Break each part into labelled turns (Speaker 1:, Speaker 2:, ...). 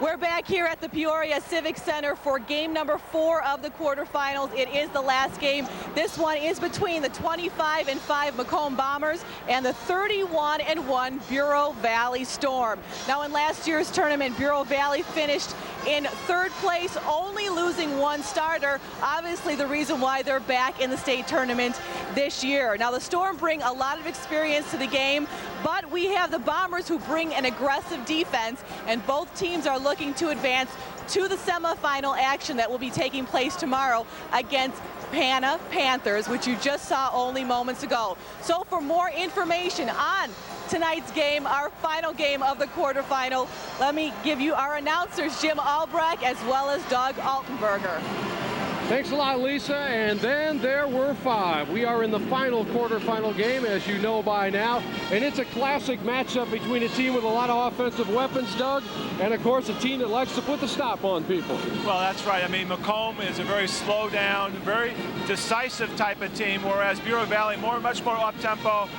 Speaker 1: We're back here at the Peoria Civic Center for game number 4 of the quarterfinals. It is the last game. This one is between the 25-5 Macomb Bombers and the 31-1 Bureau Valley Storm. Now, in last year's tournament, Bureau Valley finished in 3rd place, only losing 1 starter. Obviously, the reason why they're back in the state tournament this year. Now, the Storm bring a lot of experience to the game, but we have the Bombers who bring an aggressive defense, and both teams are looking to advance to the semifinal action that will be taking place tomorrow against Pana Panthers, which you just saw only moments ago. So for more information on tonight's game, our final game of the quarterfinal, let me give you our announcers, Jim Albrecht as well as Doug Altenberger.
Speaker 2: Thanks a lot, Lisa. And then there were 5. We are in the final quarterfinal game, as you know by now. And it's a classic matchup between a team with a lot of offensive weapons, Doug, and, of course, a team that likes to put the stop on people.
Speaker 3: Well, that's right. I mean, Macomb is a very slow down, very decisive type of team, whereas Bureau Valley, much more up-tempo,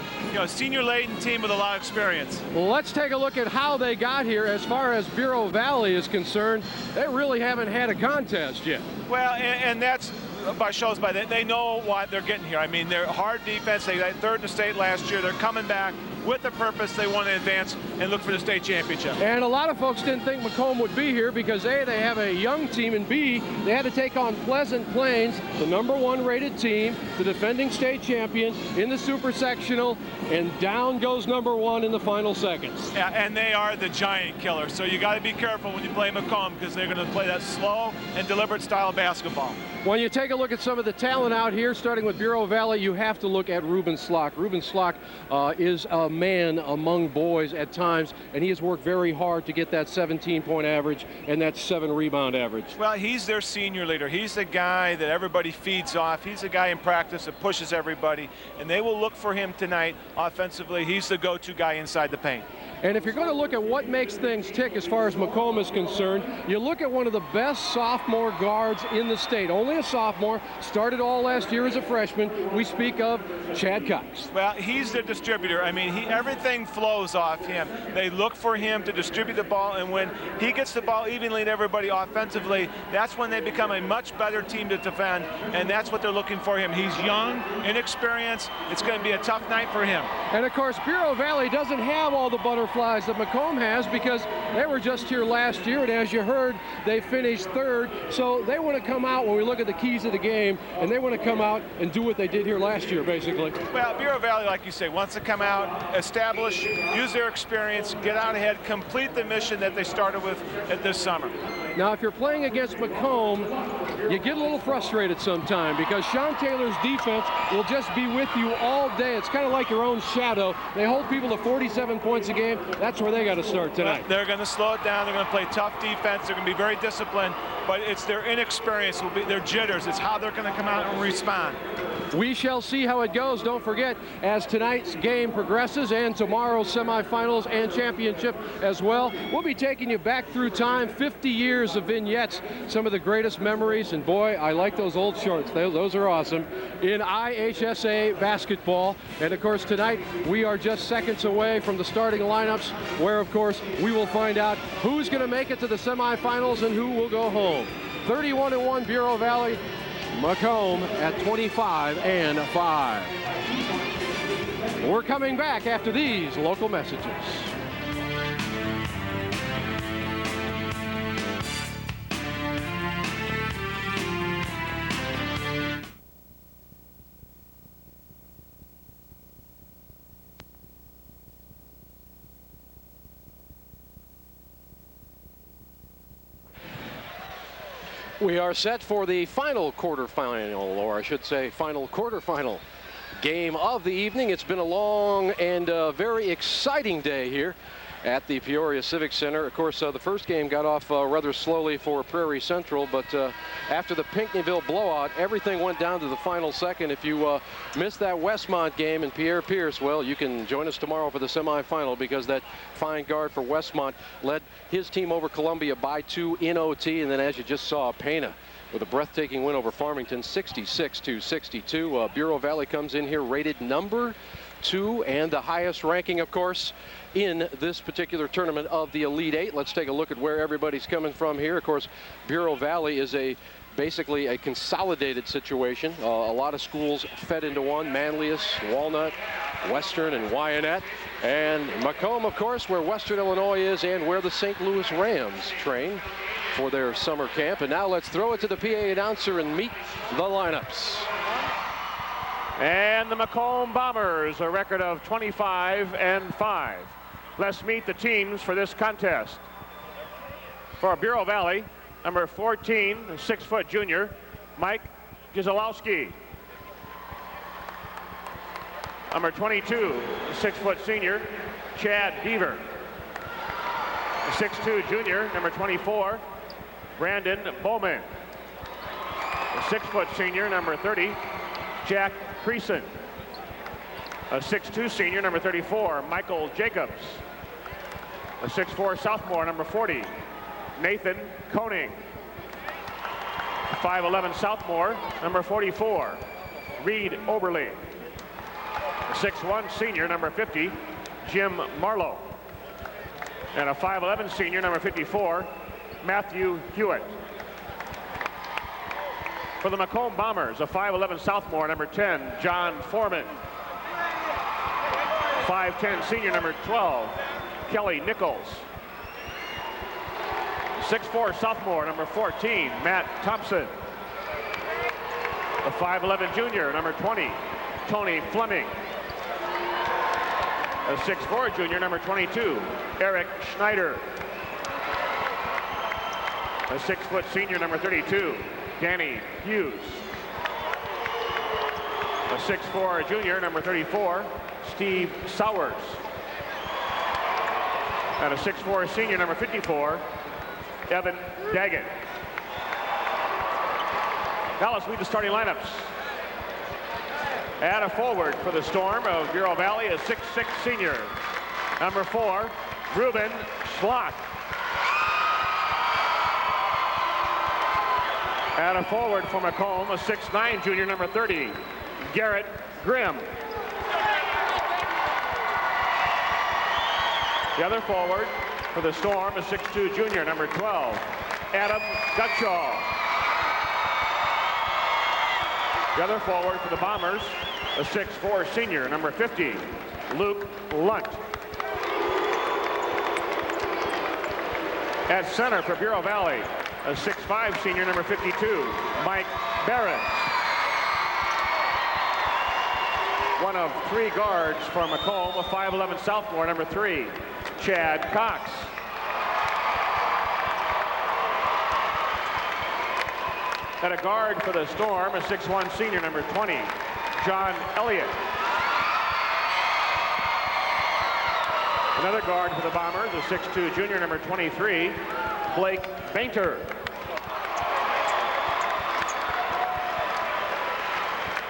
Speaker 3: senior-laden team with a lot of experience. Well,
Speaker 2: let's take a look at how they got here. As far as Bureau Valley is concerned, they really haven't had a contest yet.
Speaker 3: Well, and that's shows by they know what they're getting here. I mean, they're hard defense. They got 3rd in the state last year. They're coming back with a purpose. They want to advance and look for the state championship.
Speaker 2: And a lot of folks didn't think Macomb would be here because A, they have a young team, and B, they had to take on Pleasant Plains, the #1 rated team, the defending state champion in the super sectional, and down goes #1 in the final seconds.
Speaker 3: Yeah, and they are the giant killer. So you got to be careful when you play Macomb because they're going to play that slow and deliberate style of basketball.
Speaker 2: When you take a look at some of the talent out here, starting with Bureau Valley, you have to look at Ruben Slock. Ruben Slock is a man among boys at times, and he has worked very hard to get that 17-point average and that 7-rebound average.
Speaker 3: Well, he's their senior leader. He's the guy that everybody feeds off. He's the guy in practice that pushes everybody, and they will look for him tonight offensively. He's the go-to guy inside the paint.
Speaker 2: And if you're going to look at what makes things tick as far as Macomb is concerned, you look at one of the best sophomore guards in the state. Only a sophomore, started all last year as a freshman. We speak of Chad Cox.
Speaker 3: Well, he's the distributor. I mean, everything flows off him. They look for him to distribute the ball, and when he gets the ball evenly to everybody offensively, that's when they become a much better team to defend, and that's what they're looking for him. He's young, inexperienced. It's going to be a tough night for him.
Speaker 2: And, of course, Bureau Valley doesn't have all the butterflies that Macomb has because they were just here last year, and as you heard, they finished 3rd. So they want to come out when we look at the keys of the game, and they want to come out and do what they did here last year, basically.
Speaker 3: Well, Bureau Valley, like you say, wants to come out, establish, use their experience, get out ahead, complete the mission that they started with this summer.
Speaker 2: Now, if you're playing against Macomb, you get a little frustrated sometime because Sean Taylor's defense will just be with you all day. It's kind of like your own shadow. They hold people to 47 points a game. That's where they got to start tonight.
Speaker 3: They're going to slow it down. They're going to play tough defense. They're going to be very disciplined, but it's their inexperience, their jitters. It's how they're going to come out and respond.
Speaker 2: We shall see how it goes. Don't forget, as tonight's game progresses and tomorrow's semifinals and championship as well, we'll be taking you back through time, 50 years of vignettes, some of the greatest memories, and boy, I like those old shorts. Those are awesome, in IHSA basketball. And of course, tonight we are just seconds away from the starting lineups, where of course we will find out who's going to make it to the semifinals and who will go home. 31-1 Bureau Valley, Macomb at 25-5. We're coming back after these local messages. We are set for the final quarterfinal, or I should say final quarterfinal game of the evening. It's been a long and very exciting day here at the Peoria Civic Center. Of course, the first game got off rather slowly for Prairie Central, but after the Pinckneyville blowout, everything went down to the final second. If you missed that Westmont game and Pierre Pierce, well, you can join us tomorrow for the semifinal because that fine guard for Westmont led his team over Columbia by 2 in OT, and then as you just saw, Pana with a breathtaking win over Farmington, 66-62. Bureau Valley comes in here rated number 2 and the highest ranking, of course, in this particular tournament of the Elite Eight. Let's take a look at where everybody's coming from here. Of course, Bureau Valley is basically a consolidated situation. A lot of schools fed into one: Manlius, Walnut, Western, and Wyanett. And Macomb, of course, where Western Illinois is and where the St. Louis Rams train for their summer camp. And now let's throw it to the PA announcer and meet the lineups.
Speaker 4: And the Macomb Bombers, a record of 25-5. Let's meet the teams for this contest. For Bureau Valley, number 14, 6-foot junior, Mike Gizolowski. Number 22, 6-foot senior, Chad Beaver. 6'2" junior, number 24, Brandon Bowman. 6-foot senior, number 30, Jack Creason. A 6'2" senior, number 34, Michael Jacobs. A 6'4" sophomore, number 40, Nathan Koenig. A 5'11" sophomore, number 44, Reed Oberle. A 6'1" senior, number 50, Jim Marlowe. And a 5'11" senior, number 54, Matthew Hewitt. For the Macomb Bombers, a 5'11" sophomore, number 10, John Foreman. 5'10" senior, number 12, Kelly Nichols. 6'4" sophomore, number 14, Matt Thompson. A 5'11" junior, number 20, Tony Fleming. A 6'4" junior, number 22, Eric Schneider. A 6-foot senior, number 32, Danny Hughes. A 6'4" junior, number 34, Steve Sowers. And a 6'4" senior, number 54, Evan Daggett. Now let's meet the starting lineups. At a forward for the Storm of Bureau Valley, a 6'6" senior, number 4, Ruben Schlock. At a forward for Macomb, a 6'9" junior, number 30, Garrett Grimm. The other forward for the Storm, a 6'2" junior, number 12, Adam Gutshaw. The other forward for the Bombers, a 6'4" senior, number 50, Luke Lunt. At center for Bureau Valley, a 6'5" senior, number 52, Mike Barrett. One of 3 guards for Macomb, a 5'11" sophomore, number 3, Chad Cox. At a guard for the Storm, a 6'1" senior, number 20, John Elliott. Another guard for the Bombers, a 6'2" junior, number 23, Blake Bainter.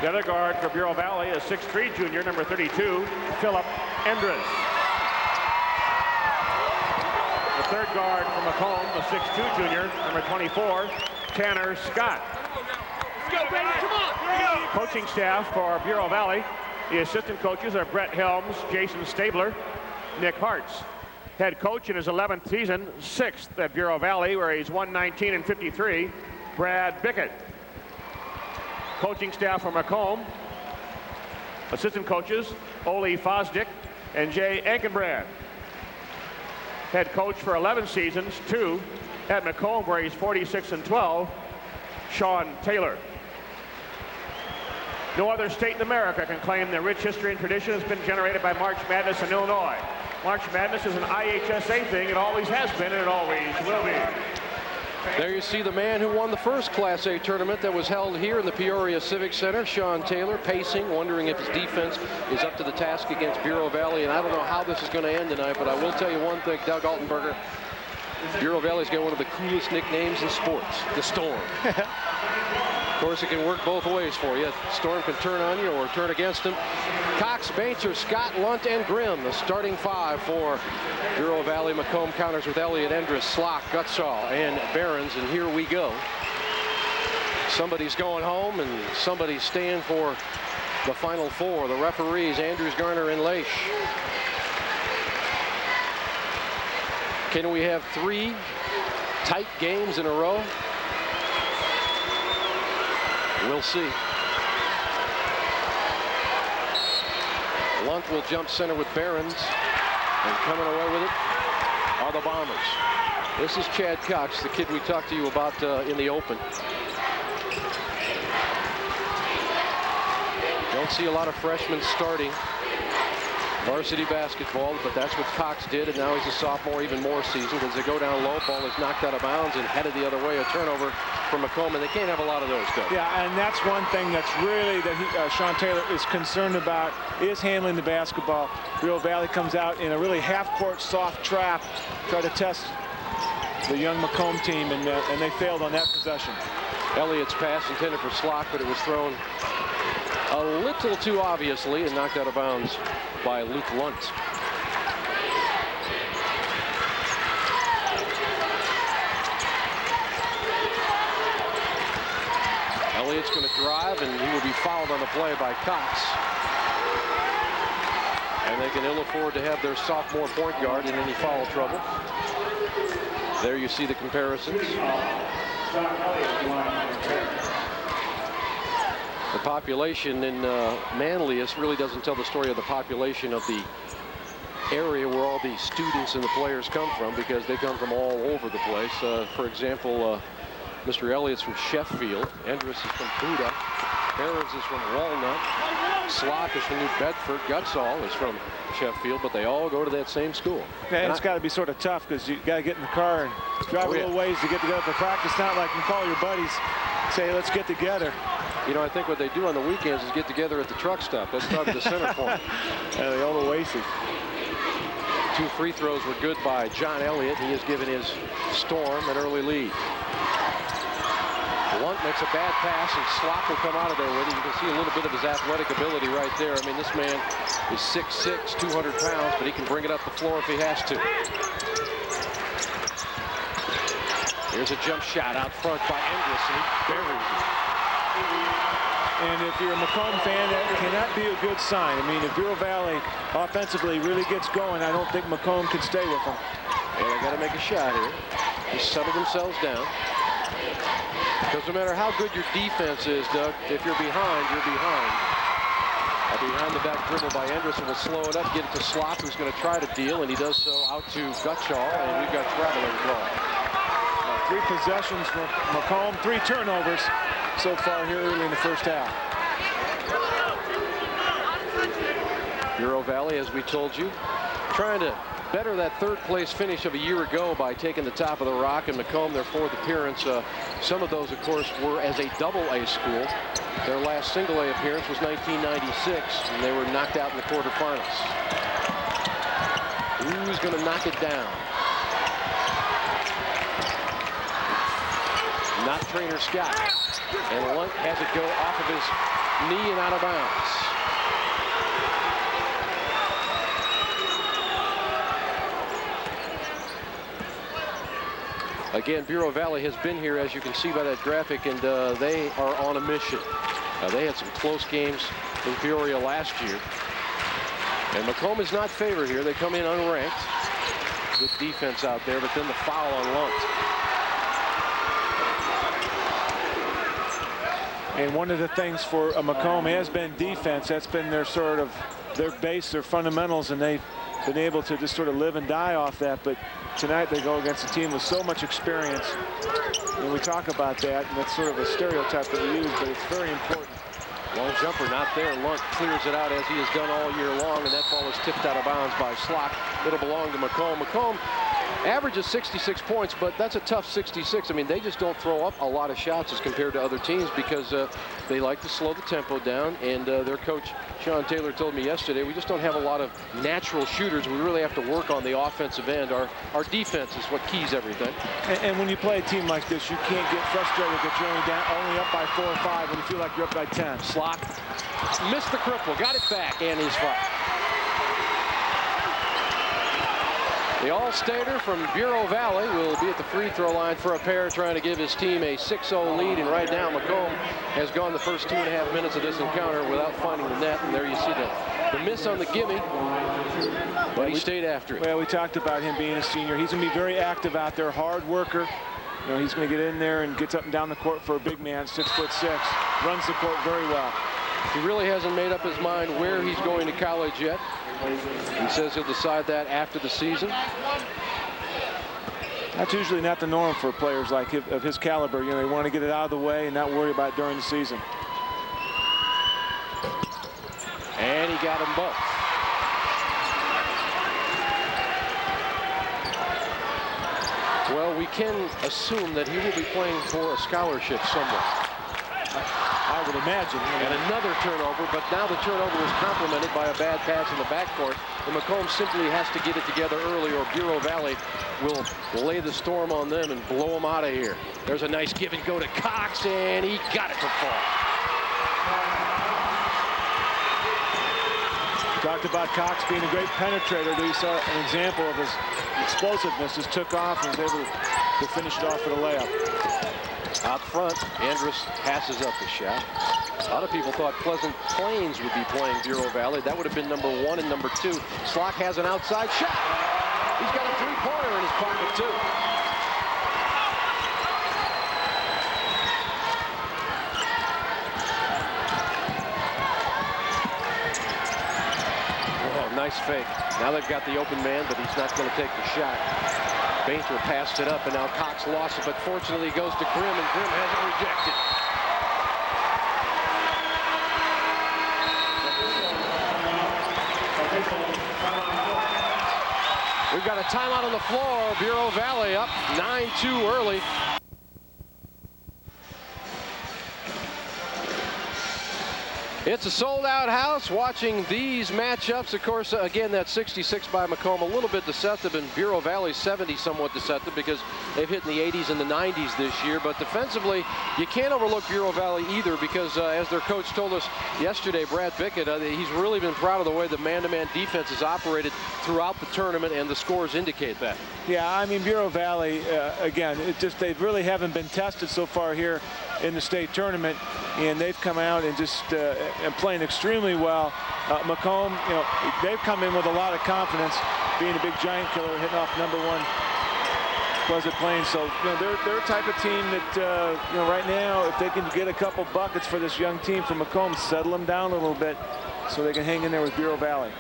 Speaker 4: The other guard for Bureau Valley, a 6'3" junior, number 32, Philip Endres. The third guard for Macomb, a 6'2" junior, number 24, Tanner Scott. Coaching staff for Bureau Valley, the assistant coaches are Brett Helms, Jason Stabler, Nick Hartz. Head coach in his 11th season, 6th at Bureau Valley, where he's 119-53, Brad Bickett. Coaching staff for Macomb, assistant coaches Ole Fosdick and Jay Ankenbrand. Head coach for 11 seasons, 2 at Macomb, where he's 46-12, Sean Taylor. No other state in America can claim the rich history and tradition has been generated by March Madness in Illinois. March Madness is an IHSA thing. It always has been, and it always will be.
Speaker 2: There you see the man who won the first Class A tournament that was held here in the Peoria Civic Center, Sean Taylor, pacing, wondering if his defense is up to the task against Bureau Valley. And I don't know how this is going to end tonight, but I will tell you one thing, Doug Altenberger, Bureau Valley's got one of the coolest nicknames in sports, the Storm. Of course, it can work both ways for you. Storm can turn on you or turn against them. Cox, Bainter, Scott, Lunt, and Grimm, the starting 5 for Bureau Valley. Macomb counters with Elliott, Endres, Slock, Gutsaw, and Behrens. And here we go. Somebody's going home and somebody's staying for the Final Four. The referees, Andrews, Garner, and Leish. Can we have 3 tight games in a row? We'll see. Lunt will jump center with Behrens, and coming away with it are the Bombers. This is Chad Cox, the kid we talked to you about in the open. Don't see a lot of freshmen starting varsity basketball, but that's what Cox did, and now he's a sophomore, even more seasoned. As they go down low, ball is knocked out of bounds and headed the other way. A turnover from Macomb, and they can't have a lot of those, Doug.
Speaker 3: Yeah, and that's one thing that's really that Sean Taylor is concerned about, is handling the basketball. Bureau Valley comes out in a really half-court soft trap, try to test the young Macomb team, and they failed on that possession.
Speaker 2: Elliott's pass intended for Slock, but it was thrown a little too obviously and knocked out of bounds by Luke Lunt. Elliott's going to drive, and he will be fouled on the play by Cox. And they can ill afford to have their sophomore point guard in any foul trouble. There you see the comparisons. The population in Manlius really doesn't tell the story of the population of the area where all the students and the players come from, because they come from all over the place. For example, Mr. Elliott's from Sheffield. Endress is from Buda. Behrens is from Walnut. Slock is from New Bedford. Gutsall is from Sheffield, but they all go to that same school.
Speaker 3: And it's got to be sort of tough, because you got to get in the car and drive a little ways to get together for practice. Not like you call your buddies, say, let's get together.
Speaker 2: You know, I think what they do on the weekends is get together at the truck stop. That's probably the center point.
Speaker 3: The old Oasis.
Speaker 2: 2 free throws were good by John Elliott. He has given his Storm an early lead. Lunt makes a bad pass, and Slock will come out of there with it. You can see a little bit of his athletic ability right there. I mean, this man is 6'6", 200 pounds, but he can bring it up the floor if he has to. Here's a jump shot out front by Endress, and he buries it.
Speaker 3: And if you're a Macomb fan, that cannot be a good sign. I mean, if Bureau Valley offensively really gets going, I don't think Macomb can stay with them.
Speaker 2: And they got to make a shot here. Just settle themselves down. Because no matter how good your defense is, Doug, if you're behind, you're behind. A behind-the-back dribble by Endress will slow it up, get it to Slock, who's going to try to deal, and he does so out to Gutsall, and we've got traveling call.
Speaker 3: 3 possessions for Macomb, 3 turnovers so far here early in the first half.
Speaker 2: Bureau Valley, as we told you, trying to better that 3rd place finish of a year ago by taking the top of the rock, and Macomb, their 4th appearance. Some of those, of course, were as a double-A school. Their last single-A appearance was 1996, and they were knocked out in the quarterfinals. Who's going to knock it down? Not Trainer Scott. And Lunt has it go off of his knee and out of bounds. Again, Bureau Valley has been here, as you can see by that graphic, and they are on a mission. They had some close games in Peoria last year. And Macomb is not favored here. They come in unranked. Good defense out there, but then the foul on Lunt.
Speaker 3: And one of the things for Macomb has been defense. That's been their sort of their base, their fundamentals, and they've been able to just sort of live and die off that. But tonight they go against a team with so much experience. And we talk about that, and that's sort of a stereotype that we use, but it's very important.
Speaker 2: Long jumper not there. Lunt clears it out as he has done all year long, and that ball is tipped out of bounds by Slock. It'll belong to Macomb. Macomb averages 66 points, but that's a tough 66. I mean, they just don't throw up a lot of shots as compared to other teams, because they like to slow the tempo down, and their coach Sean Taylor told me yesterday, we just don't have a lot of natural shooters. We really have to work on the offensive end. Our defense is what keys everything.
Speaker 3: And when you play a team like this, you can't get frustrated that you're only up by 4 or 5 when you feel like you're up by 10.
Speaker 2: Slock missed the cripple, got it back, and he's fouled. The All-Stater from Bureau Valley will be at the free throw line for a pair, trying to give his team a 6-0 lead. And right now, Macomb has gone the first 2.5 minutes of this encounter without finding the net. And there you see the miss on the gimme, but he stayed after it.
Speaker 3: Well, we talked about him being a senior. He's going to be very active out there, hard worker. You know, he's going to get in there and gets up and down the court for a big man, 6'6", runs the court very well.
Speaker 2: He really hasn't made up his mind where he's going to college yet. He says he'll decide that after the season.
Speaker 3: That's usually not the norm for players like of his caliber. You know, they want to get it out of the way and not worry about it during the season.
Speaker 2: And he got them both. Well, we can assume that he will be playing for a scholarship somewhere.
Speaker 3: I would imagine.
Speaker 2: And another turnover, but now the turnover is complemented by a bad pass in the backcourt. And Macomb simply has to get it together early, or Bureau Valley will lay the storm on them and blow them out of here. There's a nice give and go to Cox, and he got it to fall.
Speaker 3: Talked about Cox being a great penetrator. We saw an example of his explosiveness. Just took off and was able to finish it off for the layup.
Speaker 2: Out front, Andrus passes up the shot. A lot of people thought Pleasant Plains would be playing Bureau Valley. That would have been number 1 and number 2. Slock has an outside shot. He's got a three-pointer in his pocket, too. Oh, nice fake. Now they've got the open man, but he's not going to take the shot. Bainter passed it up, and now Cox lost it, but fortunately it goes to Grimm, and Grimm has it rejected. We've got a timeout on the floor. Bureau Valley up 9-2 early. It's a sold-out house watching these matchups. Of course, again, that 66 by Macomb, a little bit deceptive, and Bureau Valley 70 somewhat deceptive because they've hit in the 80s and the 90s this year. But defensively, you can't overlook Bureau Valley either because, as their coach told us yesterday, Brad Bickett, he's really been proud of the way the man-to-man defense has operated throughout the tournament, and the scores indicate that.
Speaker 3: Yeah, I mean, Bureau Valley, again, they really haven't been tested so far here in the state tournament, and they've come out and just and playing extremely well. Macomb, you know, they've come in with a lot of confidence, being a big giant killer, hitting off number 1 Pleasant Plains. So, you know, they're a type of team that, you know, right now, if they can get a couple buckets for this young team from Macomb, settle them down a little bit so they can hang in there with Bureau Valley.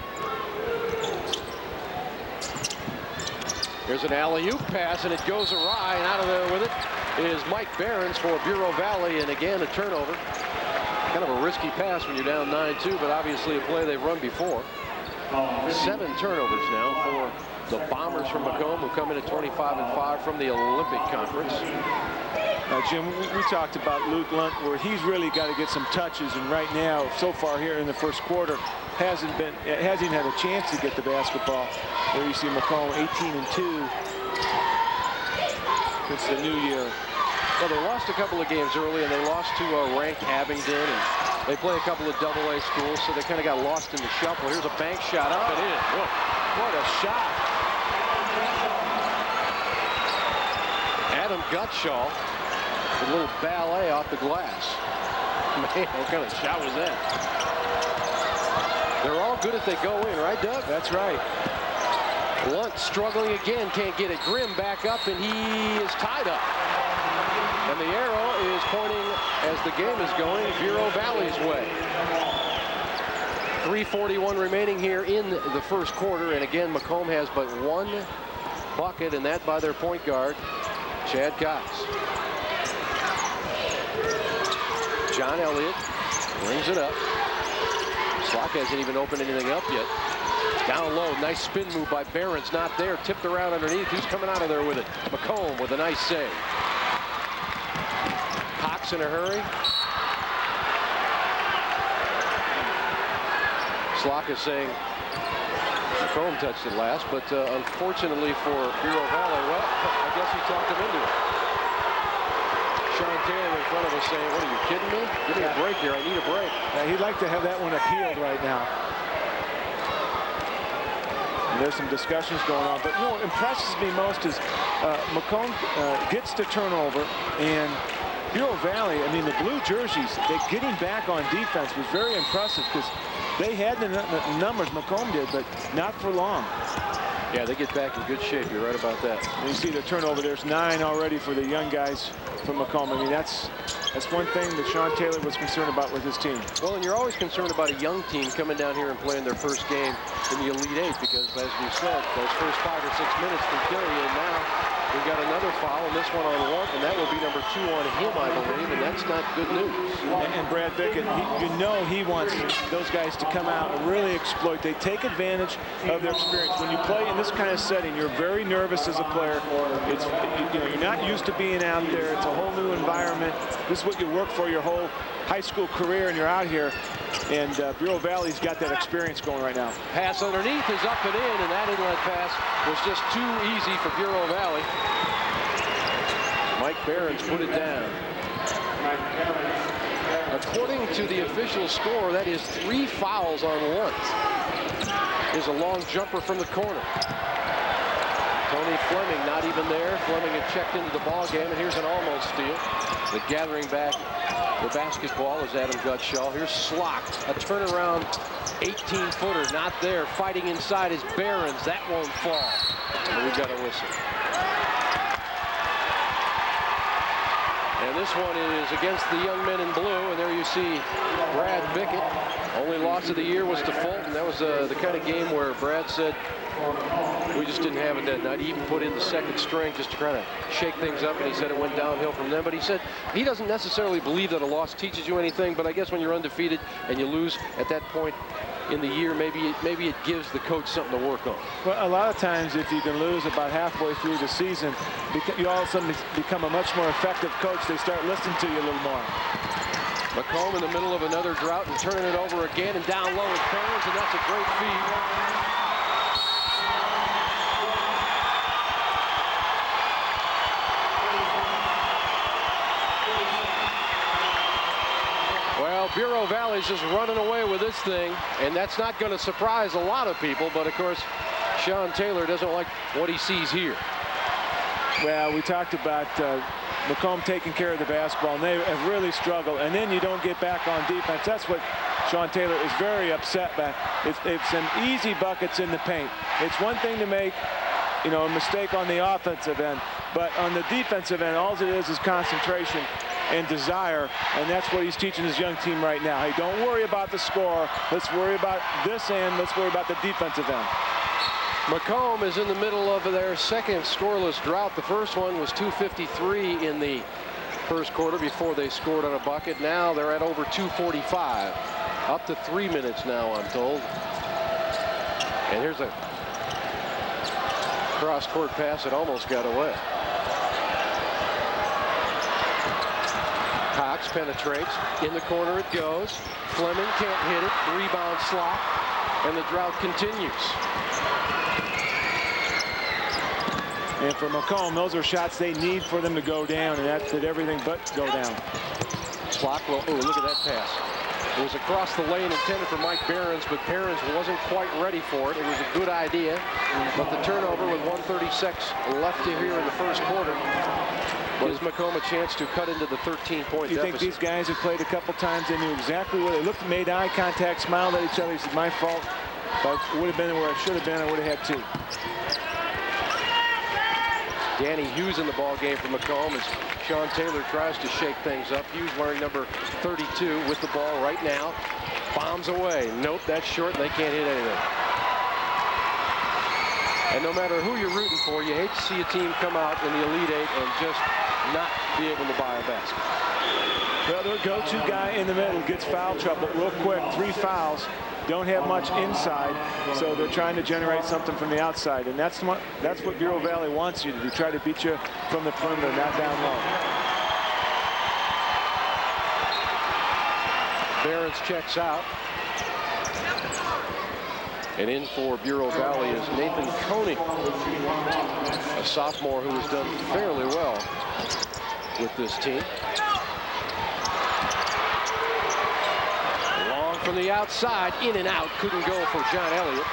Speaker 2: Here's an alley-oop pass, and it goes awry, and out of there with it is Mike Behrens for Bureau Valley, and again a turnover. Kind of a risky pass when you're down 9-2, but obviously a play they've run before. 7 turnovers now for the Bombers from Macomb, who come in at 25-5 from the Olympic Conference.
Speaker 3: Jim, we talked about Luke Lunt, where he's really got to get some touches, and right now, so far here in the first quarter, hasn't even had a chance to get the basketball. There you see Macomb 18-2 since the new year.
Speaker 2: Well, they lost a couple of games early, and they lost to ranked Abingdon, and they play a couple of AA schools, so they kind of got lost in the shuffle. Here's a bank shot up and in. What a shot. Adam Gutshaw with a little ballet off the glass. Man, what kind of shot was that? They're all good if they go in, right, Doug?
Speaker 3: That's right.
Speaker 2: Lunt struggling again, can't get it. Grimm back up, and he is tied up. And the arrow is pointing, as the game is going, Bureau Valley's way. 3:41 remaining here in the first quarter, and again, Macomb has but 1 bucket, and that by their point guard, Chad Cox. John Elliott brings it up. Slock hasn't even opened anything up yet. Down low, nice spin move by Behrens, not there, tipped around underneath. Who's coming out of there with it? Macomb with a nice save. Cox in a hurry. Slock is saying Macomb touched it last, but unfortunately for Bureau Valley, well, I guess he talked him into it. Sean Taylor in front of us saying, what, are you kidding me? Give me a break here. I need a break.
Speaker 3: Yeah, he'd like to have that one appealed right now.
Speaker 5: And there's some discussions going on. But, you know, what impresses me most is Macomb gets the turnover, and Bureau Valley, I mean, the blue jerseys, they getting back on defense was very impressive because they had the numbers, Macomb did, but not for long.
Speaker 2: Yeah, they get back in good shape. You're right about that.
Speaker 5: And you see the turnover. There's 9 already for the young guys from Macomb. I mean, that's one thing that Sean Taylor was concerned about with his team.
Speaker 2: Well, and you're always concerned about a young team coming down here and playing their first game in the Elite Eight because, as we said, those first 5 or 6 minutes can kill you. And now we've got another foul, and this one on Walt, and that will be number 2 on him, I believe, and that's not good news.
Speaker 5: And Brad Bickett, you know he wants those guys to come out and really exploit. They take advantage of their experience. When you play in this kind of setting, you're very nervous as a player. It's, you know, you're not used to being out there. It's a whole new environment. This is what you work for your whole high school career, and you're out here. And Bureau Valley's got that experience going right now.
Speaker 2: Pass underneath is up and in, and that inlet pass was just too easy for Bureau Valley. Mike Behrens put it down. According to the official score, that is 3 fouls on Lawrence. Here's a long jumper from the corner. Tony Fleming not even there. Fleming had checked into the ball game, and here's an almost steal. The gathering back the basketball is Adam Gutshaw. Here's Slock, a turnaround 18-footer, not there. Fighting inside is Behrens. That won't fall. And we've got a whistle. And this one is against the young men in blue, and there you see Brad Bickett. Only loss of the year was to Fulton. That was the kind of game where Brad said, we just didn't have it that night. He even put in the second string just to kind of shake things up, and he said it went downhill from them. But he said he doesn't necessarily believe that a loss teaches you anything, but I guess when you're undefeated and you lose at that point in the year, maybe it gives the coach something to work on.
Speaker 5: Well, a lot of times if you can lose about halfway through the season, you all of a sudden become a much more effective coach. They start listening to you a little more.
Speaker 2: Macomb in the middle of another drought and turning it over again, and down low is Behrens, and that's a great feed. Well, Bureau Valley's just running away with this thing, and that's not going to surprise a lot of people, but of course Sean Taylor doesn't like what he sees here.
Speaker 5: Well, we talked about Macomb taking care of the basketball, and they have really struggled, and then you don't get back on defense. That's what Sean Taylor is very upset about. It's some easy buckets in the paint. It's one thing to make, you know, a mistake on the offensive end, but on the defensive end, all it is concentration and desire, and that's what he's teaching his young team right now. Hey, don't worry about the score. Let's worry about this end. Let's worry about the defensive end.
Speaker 2: Macomb is in the middle of their second scoreless drought. The first one was 2:53 in the first quarter before they scored on a bucket. Now they're at over 2:45. Up to 3 minutes now, I'm told. And here's a cross-court pass that almost got away. Cox penetrates. In the corner it goes. Fleming can't hit it. Rebound Slock. And the drought continues.
Speaker 5: And for Macomb, those are shots they need for them to go down, and that did everything but go down.
Speaker 2: Slock will, oh, look at that pass. It was across the lane intended for Mike Behrens, but Behrens wasn't quite ready for it. It was a good idea, but the turnover with 1:36 left here in the first quarter gives Macomb a chance to cut into the 13-point deficit.
Speaker 5: You think these guys have played a couple times, they knew exactly where they looked, made eye contact, smiled at each other. He said, my fault. But it would have been where I should have been. I would have had 2.
Speaker 2: Danny Hughes in the ball game for Macomb as Sean Taylor tries to shake things up. Hughes wearing number 32 with the ball right now. Bombs away. Nope, that's short. They can't hit anything. And no matter who you're rooting for, you hate to see a team come out in the Elite Eight and just not be able to buy a basket.
Speaker 5: Well, their go-to guy in the middle gets foul trouble real quick. 3 fouls. Don't have much inside, so they're trying to generate something from the outside, and that's what Bureau Valley wants you to do. Try to beat you from the perimeter, not down low.
Speaker 2: Behrens checks out. And in for Bureau Valley is Nathan Coney, a sophomore who has done fairly well with this team. Long from the outside, in and out, couldn't go for John Elliott.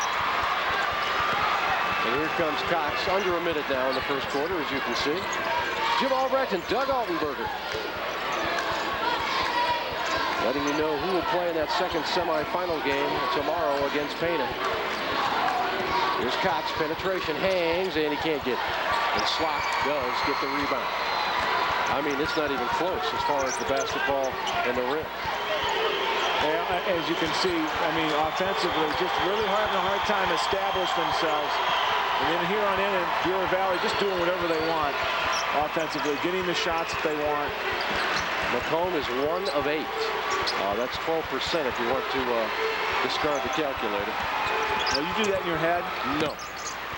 Speaker 2: And here comes Cox, under a minute now in the first quarter, as you can see. Jim Albrecht and Doug Altenberger. Letting you know who will play in that second semifinal game tomorrow against Pana. Here's Cox, penetration, hangs, and he can't get it. And Slock does get the rebound. I mean, it's not even close as far as the basketball and the rim.
Speaker 5: Yeah, as you can see, I mean, offensively, just really having a hard time establish themselves. And then here on in Bureau Valley, just doing whatever they want offensively, getting the shots that they want.
Speaker 2: Macomb is 1 of 8. That's 12% if you want to discard the calculator.
Speaker 5: Well, you do that in your head?
Speaker 2: No.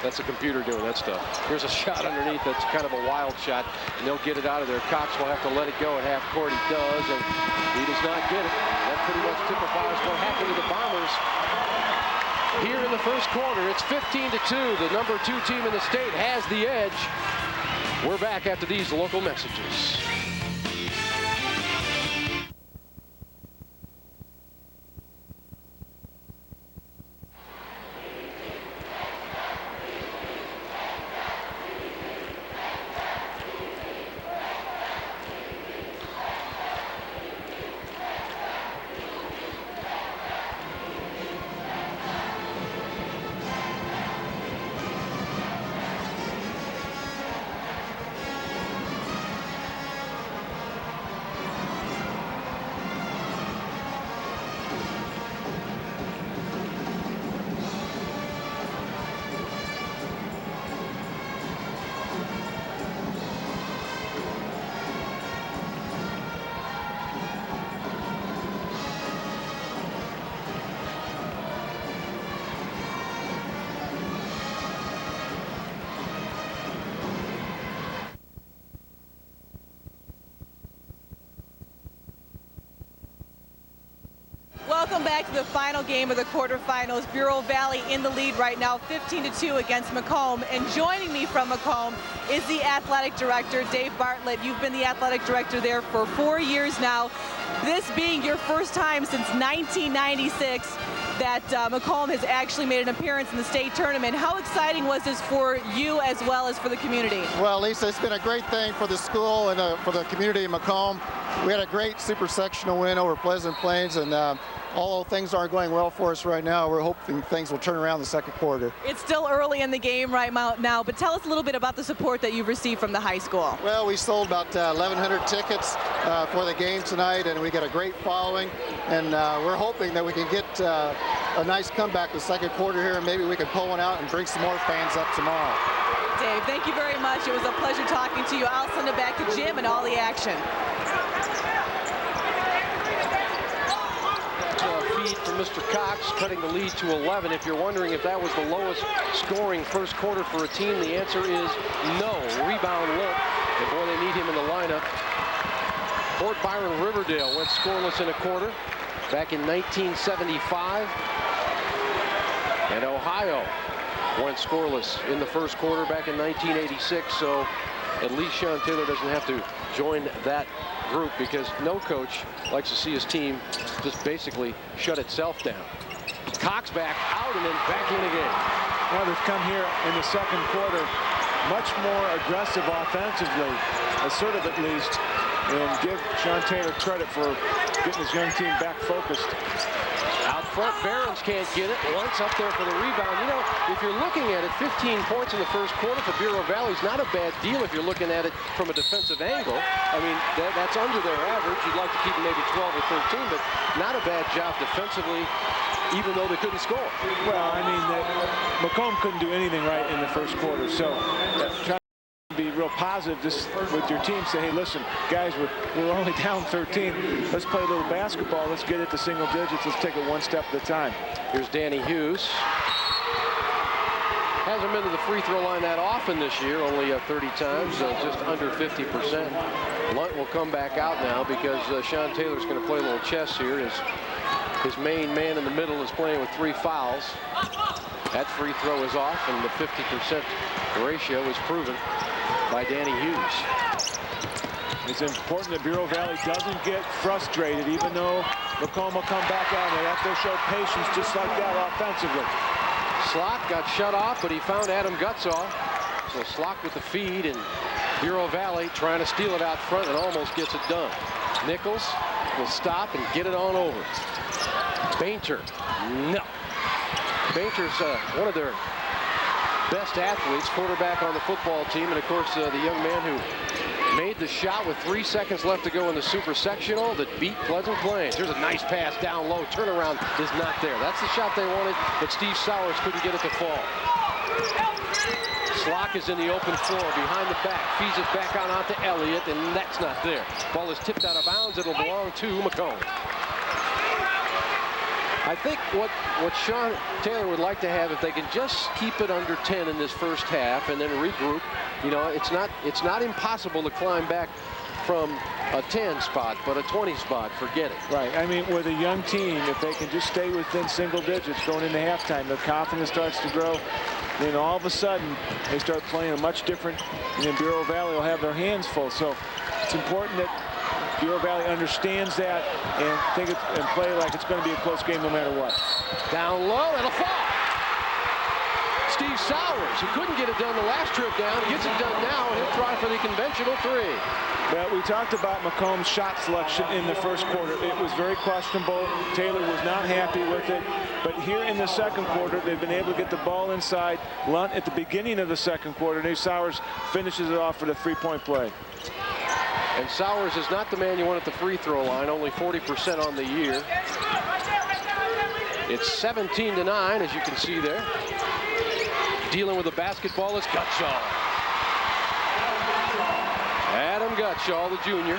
Speaker 2: That's a computer doing that stuff. Here's a shot underneath that's kind of a wild shot, and they'll get it out of there. Cox will have to let it go at half court. He does, and he does not get it. That pretty much typifies what happened to the Bombers here in the first quarter. It's 15-2. The number 2 team in the state has the edge. We're back after these local messages.
Speaker 1: Welcome back to the final game of the quarterfinals. Bureau Valley in the lead right now, 15-2 against Macomb. And joining me from Macomb is the athletic director, Dave Bartlett. You've been the athletic director there for 4 years now. This being your first time since 1996 that Macomb has actually made an appearance in the state tournament. How exciting was this for you as well as for the community?
Speaker 6: Well, Lisa, it's been a great thing for the school and for the community of Macomb. We had a great super sectional win over Pleasant Plains, and although things aren't going well for us right now, we're hoping things will turn around in the second quarter.
Speaker 1: It's still early in the game right now, but tell us a little bit about the support that you've received from the high school.
Speaker 6: Well, we sold about 1,100 tickets for the game tonight, and we got a great following, and we're hoping that we can get a nice comeback the second quarter here, and maybe we can pull one out and bring some more fans up tomorrow.
Speaker 1: Dave, thank you very much. It was a pleasure talking to you. I'll send it back to Jim and all the action.
Speaker 2: Feed from Mr. Cox, cutting the lead to 11. If you're wondering if that was the lowest scoring first quarter for a team, the answer is no. Rebound look, and boy, they need him in the lineup. Fort Byron Riverdale went scoreless in a quarter back in 1975. And Ohio went scoreless in the first quarter back in 1986. So at least Sean Taylor doesn't have to join that group, because no coach likes to see his team just basically shut itself down. Cox back out and then back in again.
Speaker 5: Now they've come here in the second quarter much more aggressive offensively, assertive at least, and give Sean Taylor credit for getting his young team back focused.
Speaker 2: Out front, Behrens can't get it. Once up there for the rebound. You know, if you're looking at it, 15 points in the first quarter for Bureau Valley is not a bad deal if you're looking at it from a defensive angle. I mean, that's under their average. You'd like to keep them maybe 12 or 13, but not a bad job defensively, even though they couldn't score.
Speaker 5: Well, I mean, Macomb couldn't do anything right in the first quarter, so try to be real positive just with your team. Say, hey, listen, guys, we're only down 13. Let's play a little basketball. Let's get it to single digits. Let's take it one step at a time.
Speaker 2: Here's Danny Hughes. Hasn't been to the free throw line that often this year, only 30 times, just under 50%. Lunt will come back out now because Sean Taylor's going to play a little chess here. His main man in the middle is playing with 3 fouls. That free throw is off, and the 50% ratio is proven by Danny Hughes.
Speaker 5: It's important that Bureau Valley doesn't get frustrated, even though Macomb will come back out. They have to show patience just like that offensively.
Speaker 2: Slock got shut off, but he found Adam Gutsaw. So Slock with the feed, and Bureau Valley trying to steal it out front and almost gets it done. Nichols will stop and get it on over. Bainter, no. Bainter's one of their best athletes, quarterback on the football team, and of course the young man who made the shot with 3 seconds left to go in the super sectional that beat Pleasant Plains. Here's a nice pass down low. Turnaround is not there. That's the shot they wanted, but Steve Sowers couldn't get it to fall. Slock is in the open floor behind the back, feeds it back out to Elliott, and that's not there. Ball is tipped out of bounds. It'll belong to Macomb. I think what Sean Taylor would like to have, if they can just keep it under 10 in this first half and then regroup, you know, it's not impossible to climb back from a 10 spot, but a 20 spot, forget it.
Speaker 5: Right. I mean, with a young team, if they can just stay within single digits going into halftime, their confidence starts to grow. Then all of a sudden, they start playing a much different, and then Bureau Valley will have their hands full. So it's important that Bureau Valley understands that and play like it's going to be a close game no matter what.
Speaker 2: Down low, it'll fall. Steve Sowers, who couldn't get it done the last trip down, gets it done now, and he'll try for the conventional 3.
Speaker 5: Well, we talked about Macomb's shot selection in the first quarter. It was very questionable. Taylor was not happy with it. But here in the second quarter, they've been able to get the ball inside. Lunt at the beginning of the second quarter. Dave Sowers finishes it off for the 3-point play.
Speaker 2: And Sowers is not the man you want at the free throw line, only 40% on the year. It's 17-9, as you can see there. Dealing with the basketball is Gutsaw. Adam Gutsaw, the junior,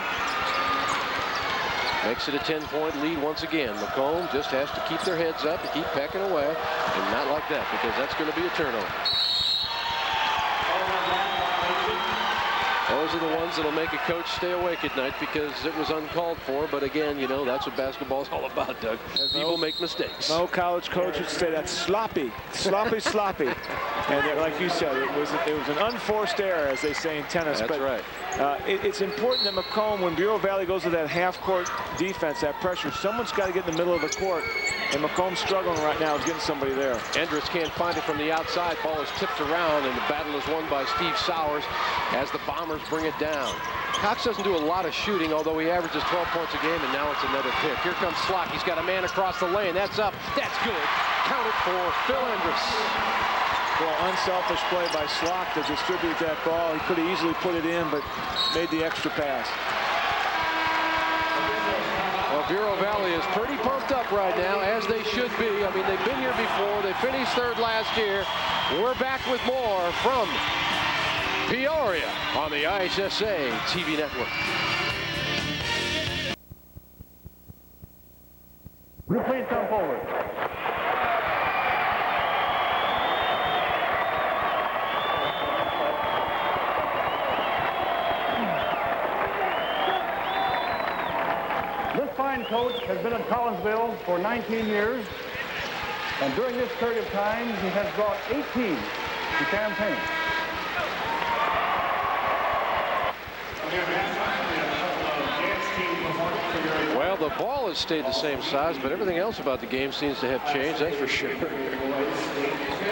Speaker 2: makes it a 10-point lead once again. Macomb just has to keep their heads up and keep pecking away, and not like that, because that's going to be a turnover. Those are the ones that'll make a coach stay awake at night because it was uncalled for. But again, you know, that's what basketball's all about, Doug. People make mistakes.
Speaker 5: No college coach would say that's sloppy, sloppy, sloppy. And like you said, it was an unforced error, as they say in tennis.
Speaker 2: That's right.
Speaker 5: It's important that Macomb, when Bureau Valley goes to that half-court defense, that pressure, someone's got to get in the middle of the court. And Macomb's struggling right now is getting somebody there.
Speaker 2: Endress can't find it from the outside. Ball is tipped around, and the battle is won by Steve Sowers as the Bombers bring it down. Cox doesn't do a lot of shooting, although he averages 12 points a game, and now it's another pick. Here comes Slock. He's got a man across the lane. That's up. That's good. Count it for Phil Endress.
Speaker 5: Well, unselfish play by Slock to distribute that ball. He could have easily put it in, but made the extra pass.
Speaker 2: Well, Bureau Valley is pretty pumped up right now, as they should be. I mean, they've been here before. They finished third last year. We're back with more from Peoria on the IHSA TV network.
Speaker 7: Please come forward. This fine coach has been at Collinsville for 19 years, and during this period of time, he has brought 8 teams to campaign.
Speaker 2: Well, the ball has stayed the same size, but everything else about the game seems to have changed, that's for sure.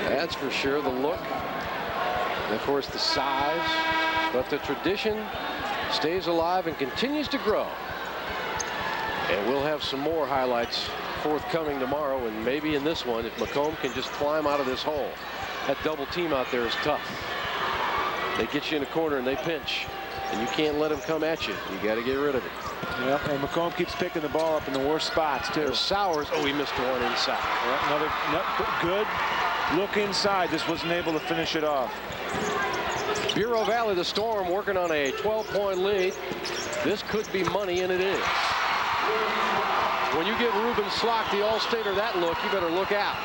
Speaker 2: That's for sure. The look, and of course the size, but the tradition stays alive and continues to grow. And we'll have some more highlights forthcoming tomorrow, and maybe in this one, if Macomb can just climb out of this hole. That double team out there is tough. They get you in a corner and they pinch, and you can't let them come at you. You got to get rid of it.
Speaker 5: Yep, and Macomb keeps picking the ball up in the worst spots, too.
Speaker 2: There's Sowers. Oh, he missed one inside.
Speaker 5: Another good look inside. Just wasn't able to finish it off.
Speaker 2: Bureau Valley, the Storm, working on a 12-point lead. This could be money, and it is. When you give Ruben Slock, the All-Stater, that look, you better look out.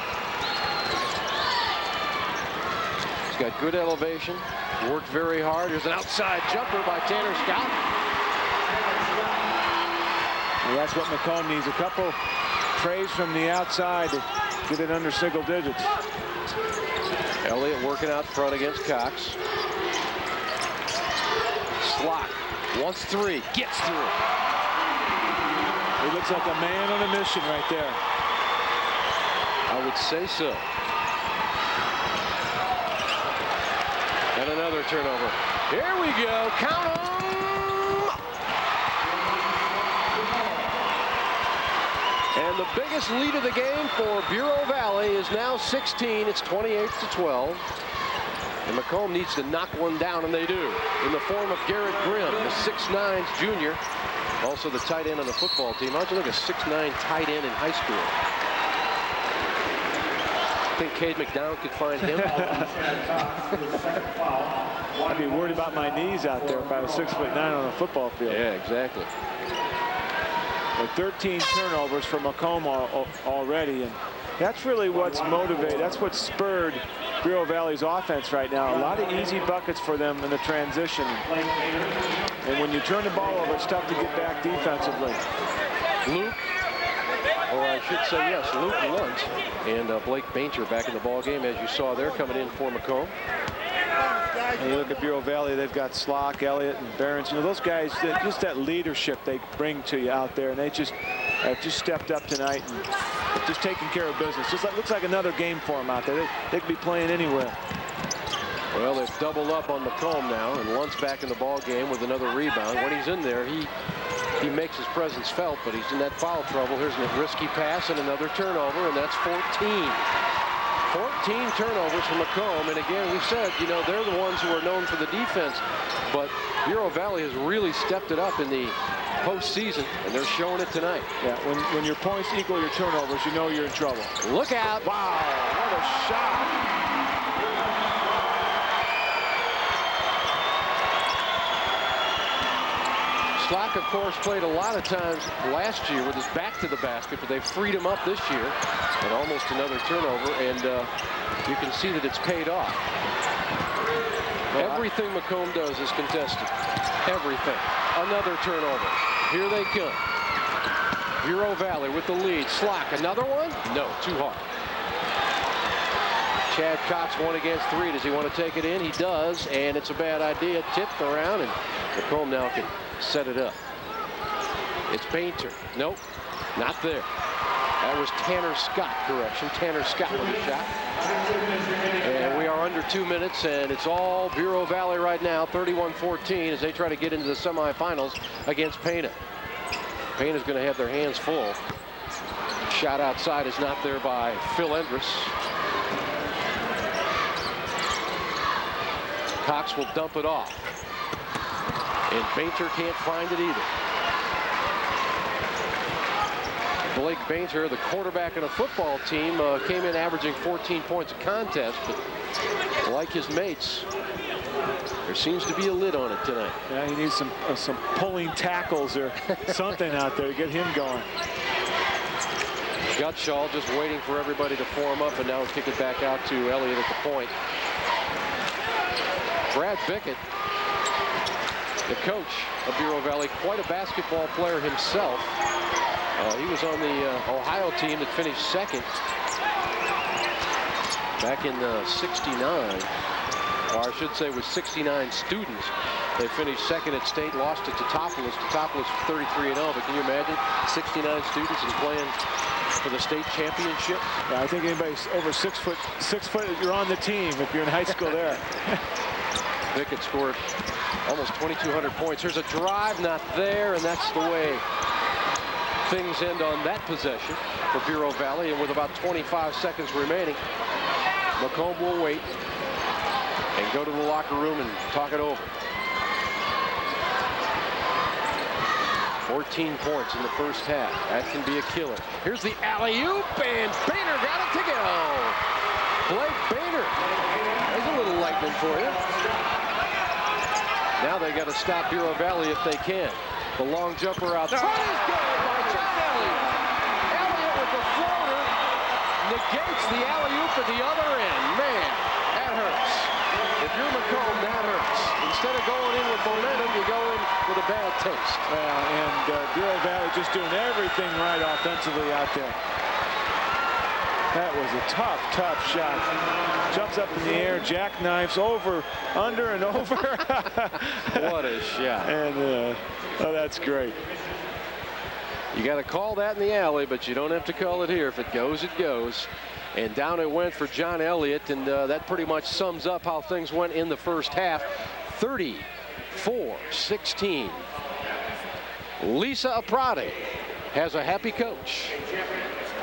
Speaker 2: He's got good elevation, worked very hard. Here's an outside jumper by Tanner Scout.
Speaker 5: Well, that's what Macomb needs. A couple trays from the outside to get it under single digits.
Speaker 2: Elliott working out front against Cox. Slock wants 3, gets through.
Speaker 5: He looks like a man on a mission right there.
Speaker 2: I would say so. turnover. Here we go. Count 'em. And the biggest lead of the game for Bureau Valley is now 16. It's 28-12. And Macomb needs to knock one down, and they do, in the form of Garrett Grimm, the 6'9" junior. Also the tight end on the football team. How'd you look at a 6'9" tight end in high school? I think Cade McDowell could find him.
Speaker 5: I'd be worried about my knees out there if I was 6'9" on a football field.
Speaker 2: Yeah, exactly.
Speaker 5: With 13 turnovers for Macomb already, and that's really what's motivated. That's what spurred Bureau Valley's offense right now. A lot of easy buckets for them in the transition. And when you turn the ball over, it's tough to get back defensively.
Speaker 2: Luke, or I should say, yes, Luke Luntz and Blake Bainter back in the ball game, as you saw there, coming in for Macomb.
Speaker 5: And you look at Bureau Valley, they've got Slock, Elliott, and Behrens. You know, those guys, just that leadership they bring to you out there, and they just have just stepped up tonight and just taking care of business. Just looks like another game for them out there. They could be playing anywhere.
Speaker 2: Well, they've doubled up on Macomb now, and Luntz back in the ball game with another rebound. When he's in there, he makes his presence felt, but he's in that foul trouble. Here's a risky pass and another turnover, and that's 14. 14 turnovers from Macomb, and again, we said, you know, they're the ones who are known for the defense, but Bureau Valley has really stepped it up in the postseason, and they're showing it tonight.
Speaker 5: Yeah, when your points equal your turnovers, you know you're in trouble.
Speaker 2: Look out.
Speaker 5: Wow, what a shot.
Speaker 2: Slock, of course, played a lot of times last year with his back to the basket, but they freed him up this year, and almost another turnover, and you can see that it's paid off. Everything Macomb does is contested. Everything. Another turnover. Here they come. Bureau Valley with the lead. Slock, another one? No, too hard. Chad Cox 1 against 3. Does he want to take it in? He does, and it's a bad idea. Tipped around, and Macomb now can set it up. It's Bainter. Nope, not there. That was Tanner Scott, correction. Tanner Scott with the shot. And we are under 2 minutes, and it's all Bureau Valley right now, 31-14, as they try to get into the semifinals against Pana. Pana's going to have their hands full. Shot outside is not there by Phil Endress. Cox will dump it off. And Bainter can't find it either. Blake Bainter, the quarterback in a football team, came in averaging 14 points a contest, but like his mates, there seems to be a lid on it tonight.
Speaker 5: Yeah, he needs some pulling tackles or something out there to get him going.
Speaker 2: Gutshaw just waiting for everybody to form up, and now we'll kick it back out to Elliott at the point. Brad Bickett, the coach of Bureau Valley, quite a basketball player himself. He was on the Ohio team that finished second back in '69, or I should say with 69 students. They finished second at state, lost to Teutopolis. Teutopolis 33-0, but can you imagine 69 students and playing for the state championship?
Speaker 5: Yeah, I think anybody over 6 foot, you're on the team if you're in high school there.
Speaker 2: Bickett scored almost 2,200 points. Here's a drive, not there, and that's the way things end on that possession for Bureau Valley. And with about 25 seconds remaining, Macomb will wait and go to the locker room and talk it over. 14 points in the first half. That can be a killer. Here's the alley-oop, and Bainter got it to go. Blake Bainter. There's a little lightning for you. Now they got to stop Bureau Valley if they can. The long jumper out front is good by John Elliott. Elliott with the floater negates the alley-oop at the other end. Man, that hurts. If you're Macomb, that hurts. Instead of going in with momentum, you go in with a bad taste.
Speaker 5: Well, and Bureau Valley just doing everything right offensively out there. That was a tough, tough shot. Jumps up in the air, jackknifes over, under, and over.
Speaker 2: What a shot.
Speaker 5: And, oh, that's great.
Speaker 2: You got to call that in the alley, but you don't have to call it here. If it goes, it goes. And down it went for John Elliott, and that pretty much sums up how things went in the first half. 34-16. Lisa Aprade has a happy coach.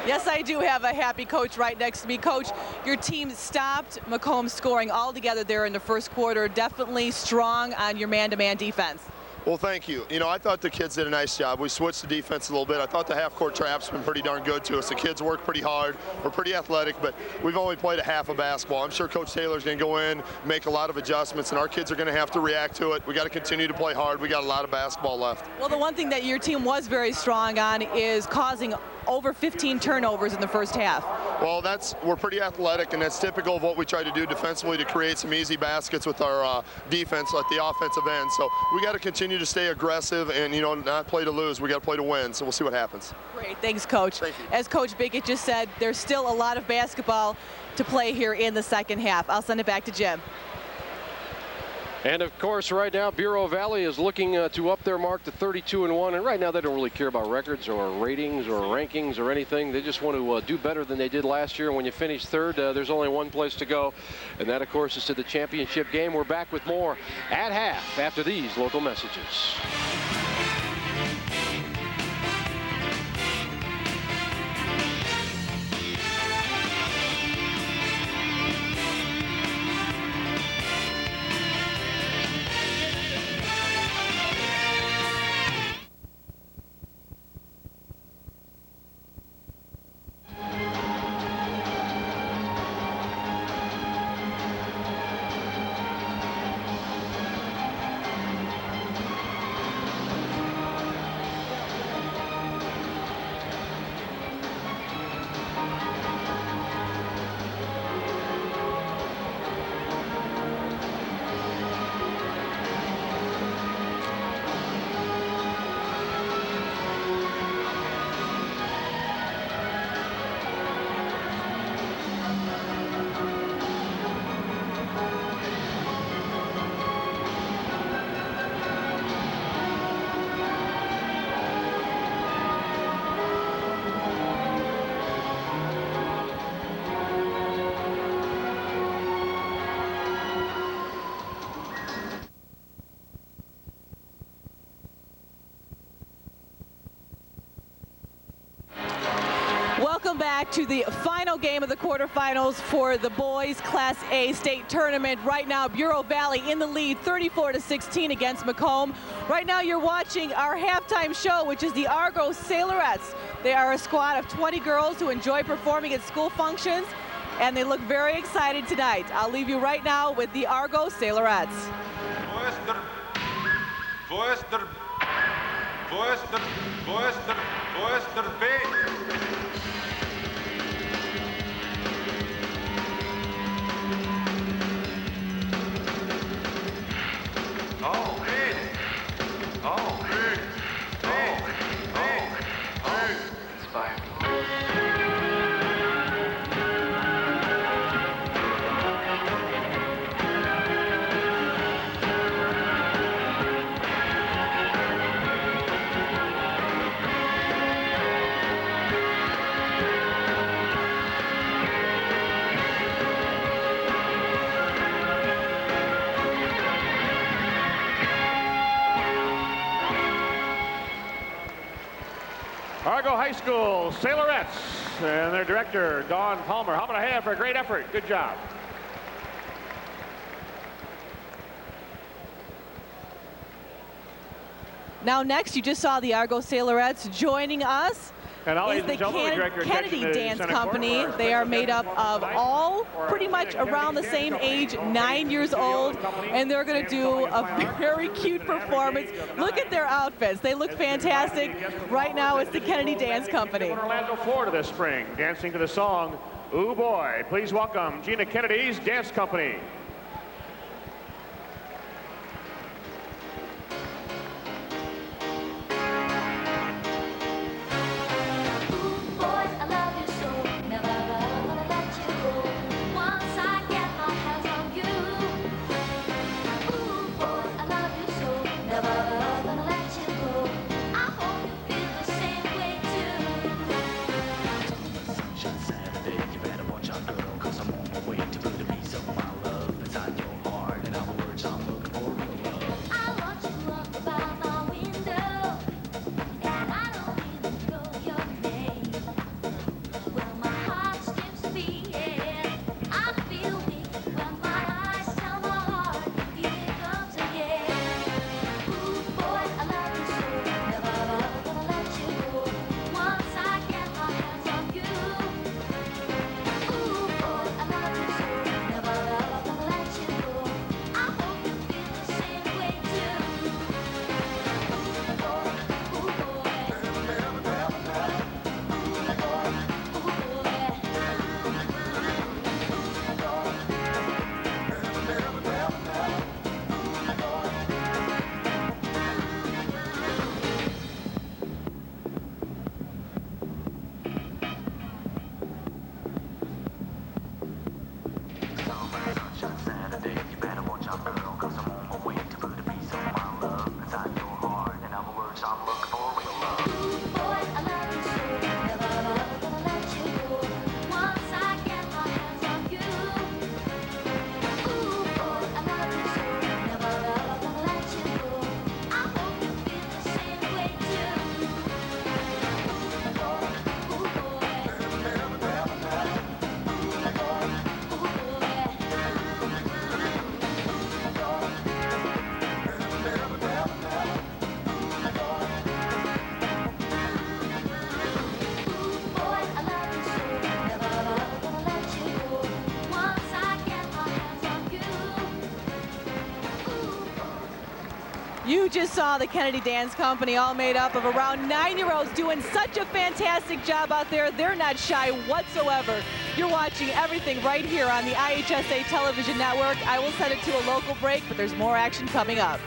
Speaker 1: Yes, I do have a happy coach right next to me. Coach, your team stopped Macomb scoring altogether there in the first quarter. Definitely strong on your man-to-man defense.
Speaker 8: Well, thank you. You know, I thought the kids did a nice job. We switched the defense a little bit. I thought the half-court trap's been pretty darn good to us. The kids work pretty hard. We're pretty athletic, but we've only played a half of basketball. I'm sure Coach Taylor's going to go in, make a lot of adjustments, and our kids are going to have to react to it. We got to continue to play hard. We got a lot of basketball left.
Speaker 1: Well, the one thing that your team was very strong on is causing over 15 turnovers in the first half.
Speaker 8: Well, we're pretty athletic, and that's typical of what we try to do defensively to create some easy baskets with our defense at the offensive end. So we got to continue to stay aggressive and, you know, not play to lose. We got to play to win. So we'll see what happens.
Speaker 1: Great, thanks, Coach.
Speaker 8: Thank you.
Speaker 1: As Coach Bickett just said, there's still a lot of basketball to play here in the second half. I'll send it back to Jim.
Speaker 2: And of course, right now, Bureau Valley is looking to up their mark to 32-1. And right now, they don't really care about records or ratings or rankings or anything. They just want to do better than they did last year. And when you finish third, there's only one place to go. And that, of course, is to the championship game. We're back with more at half after these local messages.
Speaker 1: Welcome back to the final game of the quarterfinals for the boys Class A state tournament. Right now, Bureau Valley in the lead, 34-16 against Macomb. Right now, you're watching our halftime show, which is the Argo Sailorettes. They are a squad of 20 girls who enjoy performing at school functions, and they look very excited tonight. I'll leave you right now with the Argo Sailorettes.
Speaker 4: Argo High School Sailorettes and their director, Dawn Palmer. How about a hand for a great effort? Good job.
Speaker 1: Now next, you just saw the Argo Sailorettes. Joining us is the Kennedy Dance Company. They are made up of all pretty much around the same age, 9 years old, and they're going to do a very cute performance. Look at their outfits. They look fantastic. Right now, it's the Kennedy Dance Company.
Speaker 4: Orlando, Florida this spring, dancing to the song, Ooh Boy. Please welcome Gina Kennedy's Dance Company.
Speaker 9: Never gonna let you go. I hope you feel the same way.
Speaker 1: You just saw the Kennedy Dance Company, all made up of around 9-year-olds doing such a fantastic job out there. They're not shy whatsoever. You're watching everything right here on the IHSA television network. I will send it to a local break, but there's more action coming up.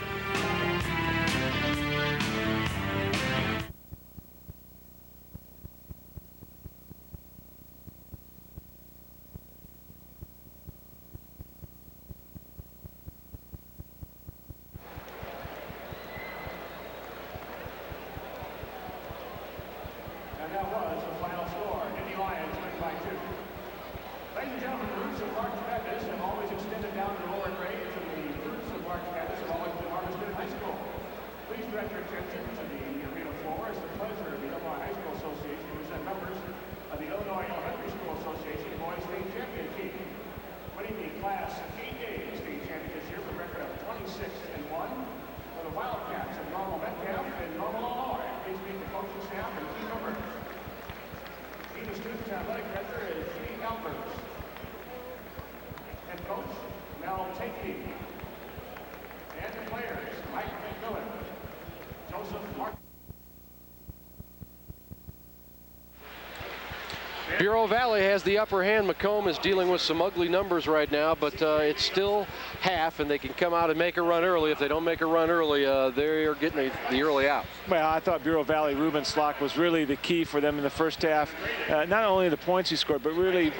Speaker 2: Bureau Valley has the upper hand. Macomb is dealing with some ugly numbers right now, but it's still half, and they can come out and make a run early. If they don't make a run early, they are getting the early out.
Speaker 5: Well, I thought Bureau Valley, Ruben Slock was really the key for them in the first half. Not only the points he scored, but really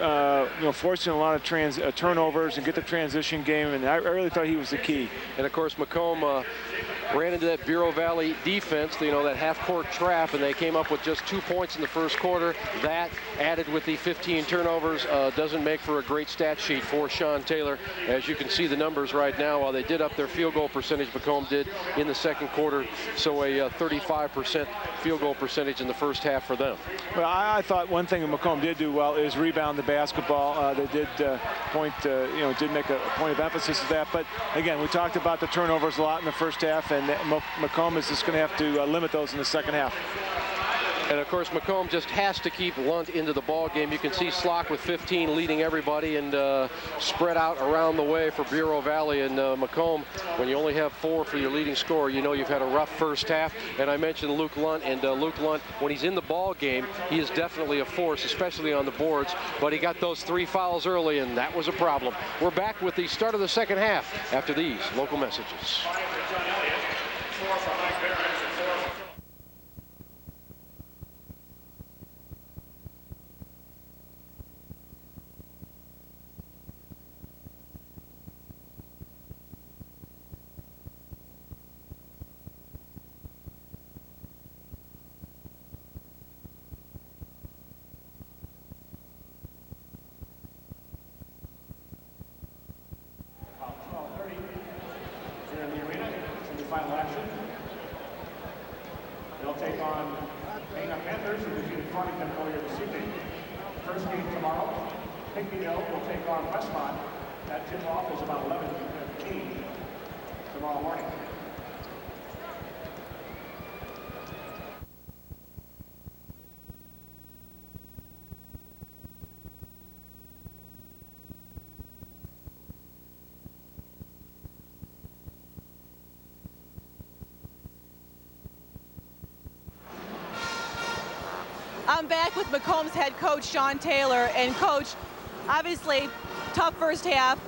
Speaker 5: forcing a lot of turnovers and get the transition game, and I really thought he was the key.
Speaker 2: And of course, Macomb ran into that Bureau Valley defense, that half-court trap, and they came up with just 2 points in the first quarter. That, added with the 15 turnovers, doesn't make for a great stat sheet for Sean Taylor. As you can see the numbers right now, while they did up their field goal percentage, Macomb did in the second quarter, so a 35% field goal percentage in the first half for them.
Speaker 5: Well, I thought one thing that Macomb did do well is rebound the basketball. They did did make a point of emphasis of that. But again, we talked about the turnovers a lot in the first half, and Macomb is just going to have to limit those in the second half.
Speaker 2: And of course, Macomb just has to keep Lunt into the ball game. You can see Slock with 15 leading everybody, and spread out around the way for Bureau Valley. And Macomb, when you only have 4 for your leading scorer, you've had a rough first half. And I mentioned Luke Lunt, and Luke Lunt, when he's in the ball game, he is definitely a force, especially on the boards. But he got those 3 fouls early, and that was a problem. We're back with the start of the second half after these local messages.
Speaker 4: Hickeyville will take on Westmont. That tip-off is about 11:15 tomorrow morning.
Speaker 1: I'm back with Macomb's head coach, Sean Taylor. And coach, obviously, tough first half.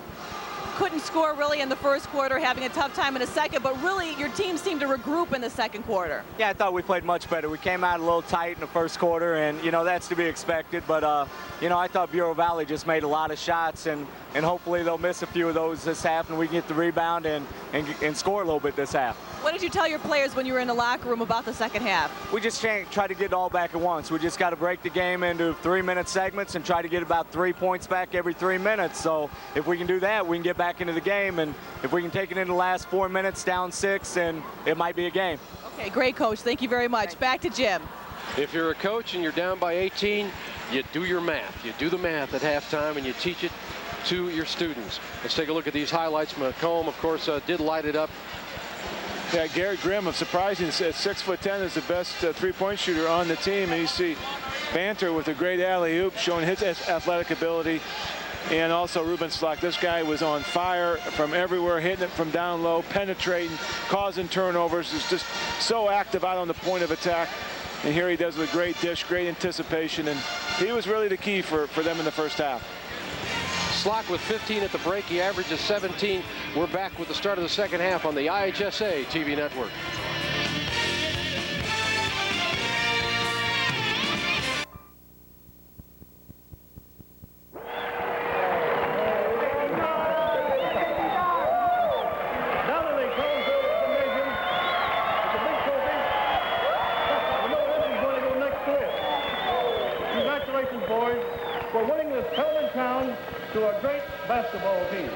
Speaker 1: Couldn't score really in the first quarter, having a tough time in the second, but really your team seemed to regroup in the second quarter.
Speaker 9: Yeah, I thought we played much better. We came out a little tight in the first quarter, and, you know, that's to be expected. But, you know, I thought Bureau Valley just made a lot of shots, and hopefully they'll miss a few of those this half, and we can get the rebound and score a little bit this half.
Speaker 1: What did you tell your players when you were in the locker room about the second half?
Speaker 9: We just try to get it all back at once. We just got to break the game into 3-minute segments and try to get about 3 points back every 3 minutes. So if we can do that, we can get back into the game. And if we can take it in the last 4 minutes, down 6, and it might be a game.
Speaker 1: Okay, great, coach. Thank you very much. Back to Jim.
Speaker 2: If you're a coach and you're down by 18, you do your math. You do the math at halftime, and you teach it to your students. Let's take a look at these highlights. Macomb, of course, did light it up.
Speaker 5: Yeah, Garrett Grimm, of surprising, at 6'10", is the best three-point shooter on the team. And you see Banter with a great alley-oop showing his athletic ability. And also Ruben Slack. This guy was on fire from everywhere, hitting it from down low, penetrating, causing turnovers. Is just so active out on the point of attack. And here he does with a great dish, great anticipation. And he was really the key for them in the first half.
Speaker 2: Slack with 15 at the break. He averages 17. We're back with the start of the second half on the IHSA TV network.
Speaker 7: Congratulations, boys, for winning this tournament town to a great basketball team.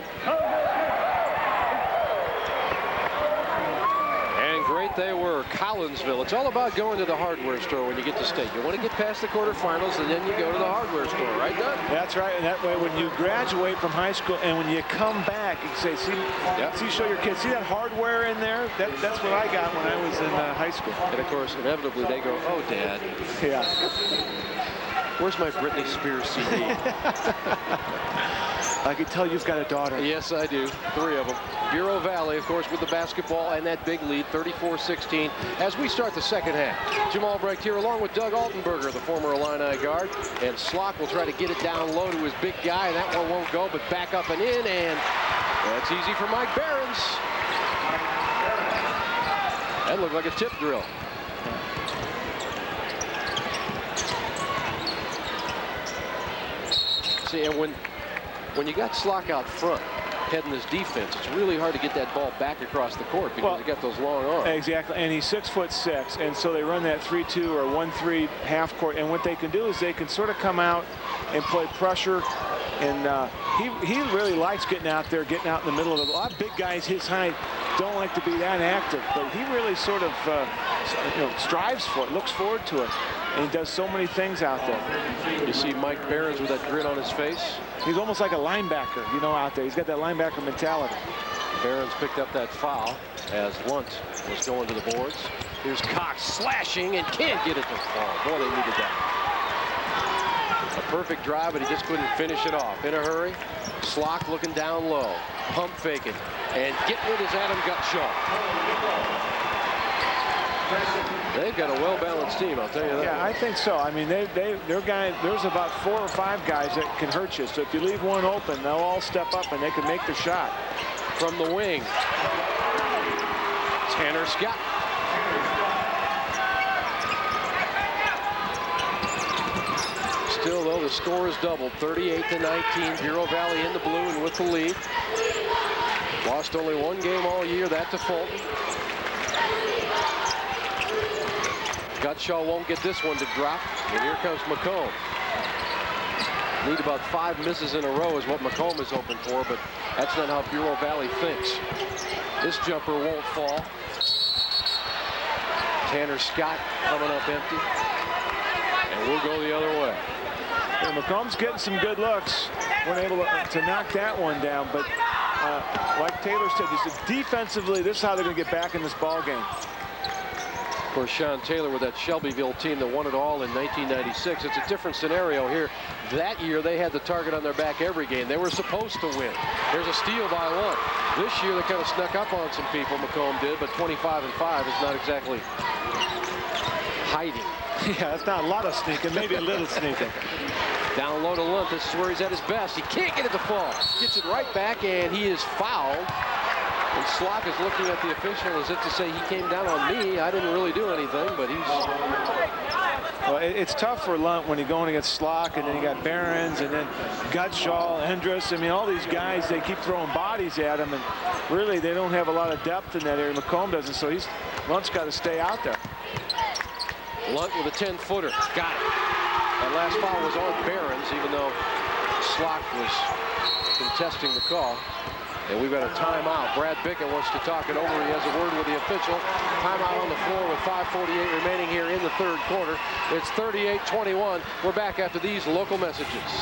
Speaker 2: And great they were. Collinsville. It's all about going to the hardware store when you get to state. You want to get past the quarterfinals, and then you go to the hardware store, right, Doug?
Speaker 5: That's right. And that way, when you graduate from high school and when you come back, you can say, see, show your kids, see that hardware in there? That's what I got when I was in high school.
Speaker 2: And, of course, inevitably, they go, oh, Dad.
Speaker 5: Yeah.
Speaker 2: Where's my Britney Spears CD?
Speaker 5: I can tell you've got a daughter.
Speaker 2: Yes, I do. 3 of them. Bureau Valley, of course, with the basketball and that big lead, 34-16, as we start the second half. Jim Albrecht here along with Doug Altenberger, the former Illini guard. And Slock will try to get it down low to his big guy, and that one won't go, but back up and in, and that's easy for Mike Behrens. That looked like a tip drill. See, and when you got Slock out front heading his defense, it's really hard to get that ball back across the court because you got those long arms.
Speaker 5: Exactly, and he's 6'6", and so they run that 3-2 or 1-3 half court, and what they can do is they can sort of come out and play pressure, and he really likes getting out there, getting out in the middle of it. A lot of big guys his height don't like to be that active, but he really sort of strives for it, looks forward to it. And he does so many things out there.
Speaker 2: You see Mike Behrens with that grin on his face.
Speaker 5: He's almost like a linebacker, out there. He's got that linebacker mentality.
Speaker 2: Behrens picked up that foul as Lunt was going to the boards. Here's Cox slashing and can't get it to fall. Boy, they needed that. A perfect drive, but he just couldn't finish it off. In a hurry, Slock looking down low. Pump fake it. And getting it is Adam Gutshaw. They've got a well-balanced team, I'll tell you that.
Speaker 5: Yeah, I think so. I mean, their guys, there's about 4 or 5 guys that can hurt you. So if you leave one open, they'll all step up and they can make the shot.
Speaker 2: From the wing, Tanner Scott. Still, though, the score is doubled, 38-19. Bureau Valley in the blue and with the lead. Lost only 1 game all year, that to Fulton. Gutshaw won't get this one to drop, and here comes Macomb. Need about 5 misses in a row is what Macomb is hoping for, but that's not how Bureau Valley thinks. This jumper won't fall. Tanner Scott coming up empty, and we'll go the other way.
Speaker 5: Macomb's getting some good looks. Weren't able to knock that one down, but like Taylor said, defensively, this is how they're going to get back in this ball game.
Speaker 2: Of course, Sean Taylor with that Shelbyville team that won it all in 1996. It's a different scenario here. That year, they had the target on their back every game. They were supposed to win. There's a steal by Lunt. This year, they kind of snuck up on some people, Macomb did, but 25-5 is not exactly hiding.
Speaker 5: Yeah, that's not a lot of sneaking, maybe a little sneaking.
Speaker 2: Down low to Lunt. This is where he's at his best. He can't get it to fall. Gets it right back, and he is fouled. And Slock is looking at the official as if to say, he came down on me. I didn't really do anything, but he's...
Speaker 5: Well, it's tough for Lunt when he's going against Slock, and then you got Behrens, and then Gutshaw, Endress. I mean, all these guys, they keep throwing bodies at him, and really they don't have a lot of depth in that area. Macomb doesn't, so Lunt's got to stay out there.
Speaker 2: Lunt with a 10-footer. Got it. That last foul was on Behrens, even though Slock was contesting the call. And we've got a timeout. Brad Bickett wants to talk it over. He has a word with the official. Timeout on the floor with 5:48 remaining here in the third quarter. It's 38-21. We're back after these local messages.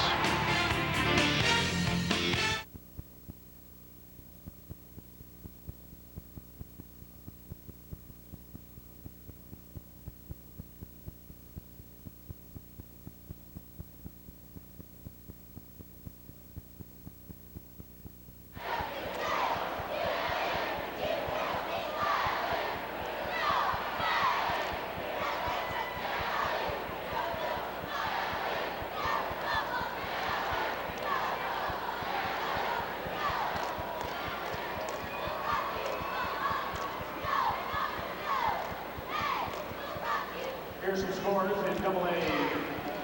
Speaker 7: Here's some scores in AA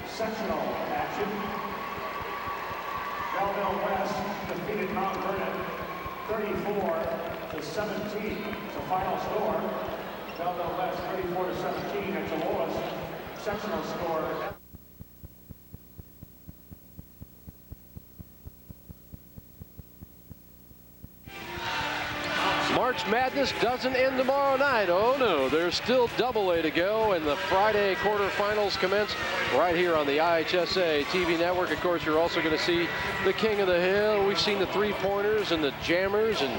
Speaker 7: sectional action. Belleville West defeated Mount Vernon 34-17. The final score. Belleville West 34-17. That's the lowest sectional score.
Speaker 2: March Madness doesn't end tomorrow night. Oh no, there's still AA to go, and the Friday quarterfinals commence right here on the IHSA TV network. Of course, you're also going to see the King of the Hill. We've seen the three-pointers and the jammers, and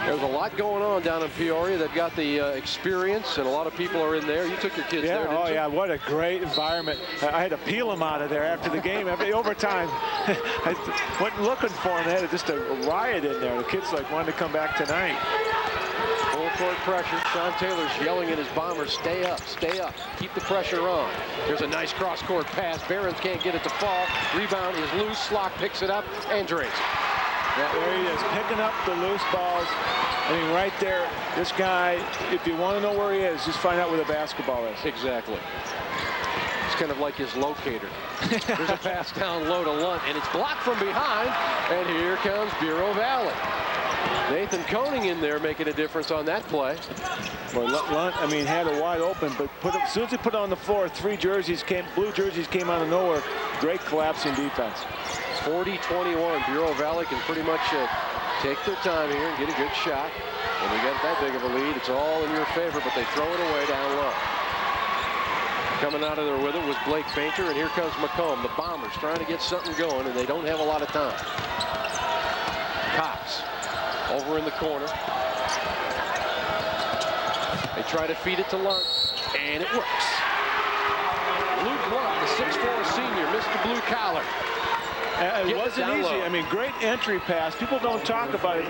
Speaker 2: there's a lot going on down in Peoria. They've got the experience, and a lot of people are in there. You took your kids there, didn't you?
Speaker 5: Yeah, what a great environment. I had to peel them out of there after the game. Every overtime, I went looking for them. They had just a riot in there. The kids wanted to come back tonight.
Speaker 2: Full court pressure. Sean Taylor's yelling at his Bombers, stay up, keep the pressure on. There's a nice cross-court pass. Behrens can't get it to fall. Rebound is loose. Slock picks it up and drains it.
Speaker 5: Yeah, there he is, picking up the loose balls. I mean, right there, this guy, if you want to know where he is, just find out where the basketball is.
Speaker 2: Exactly. It's kind of like his locator. There's a pass down low to Lunt, and it's blocked from behind, and here comes Bureau Valley. Nathan Koenig in there making a difference on that play.
Speaker 5: Well, Lunt, I mean, had it wide open, but as soon as he put it on the floor, blue jerseys came out of nowhere. Great collapsing defense.
Speaker 2: 40-21. Bureau Valley can pretty much take their time here and get a good shot. When we get that big of a lead, it's all in your favor, but they throw it away down low. Coming out of there with it was Blake Painter, and here comes Macomb. The Bombers trying to get something going, and they don't have a lot of time. Cox over in the corner. They try to feed it to Lunt, and it works. Luke Lunt, the 6'4" senior, Mr. Blue Collar.
Speaker 5: It wasn't easy. I mean, great entry pass. People don't talk about it.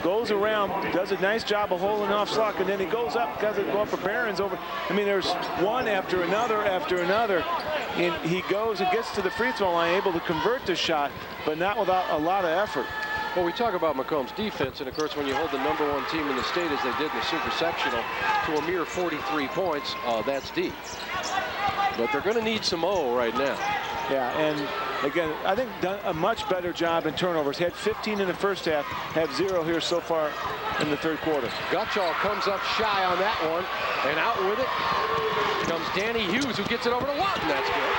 Speaker 5: Goes around, does a nice job of holding off Slock, and then he goes up, does it go up for Behrens over. I mean, there's one after another, and he goes and gets to the free throw line, able to convert the shot, but not without a lot of effort.
Speaker 2: Well, we talk about Macomb's defense, and of course, when you hold the #1 team in the state, as they did in the super sectional, to a mere 43 points, that's deep. But they're going to need some O right now.
Speaker 5: Yeah, and again, I think done a much better job in turnovers. Had 15 in the first half, have 0 here so far in the third quarter.
Speaker 2: Gutschall comes up shy on that one, and out with it comes Danny Hughes, who gets it over to Lunt, and that's good.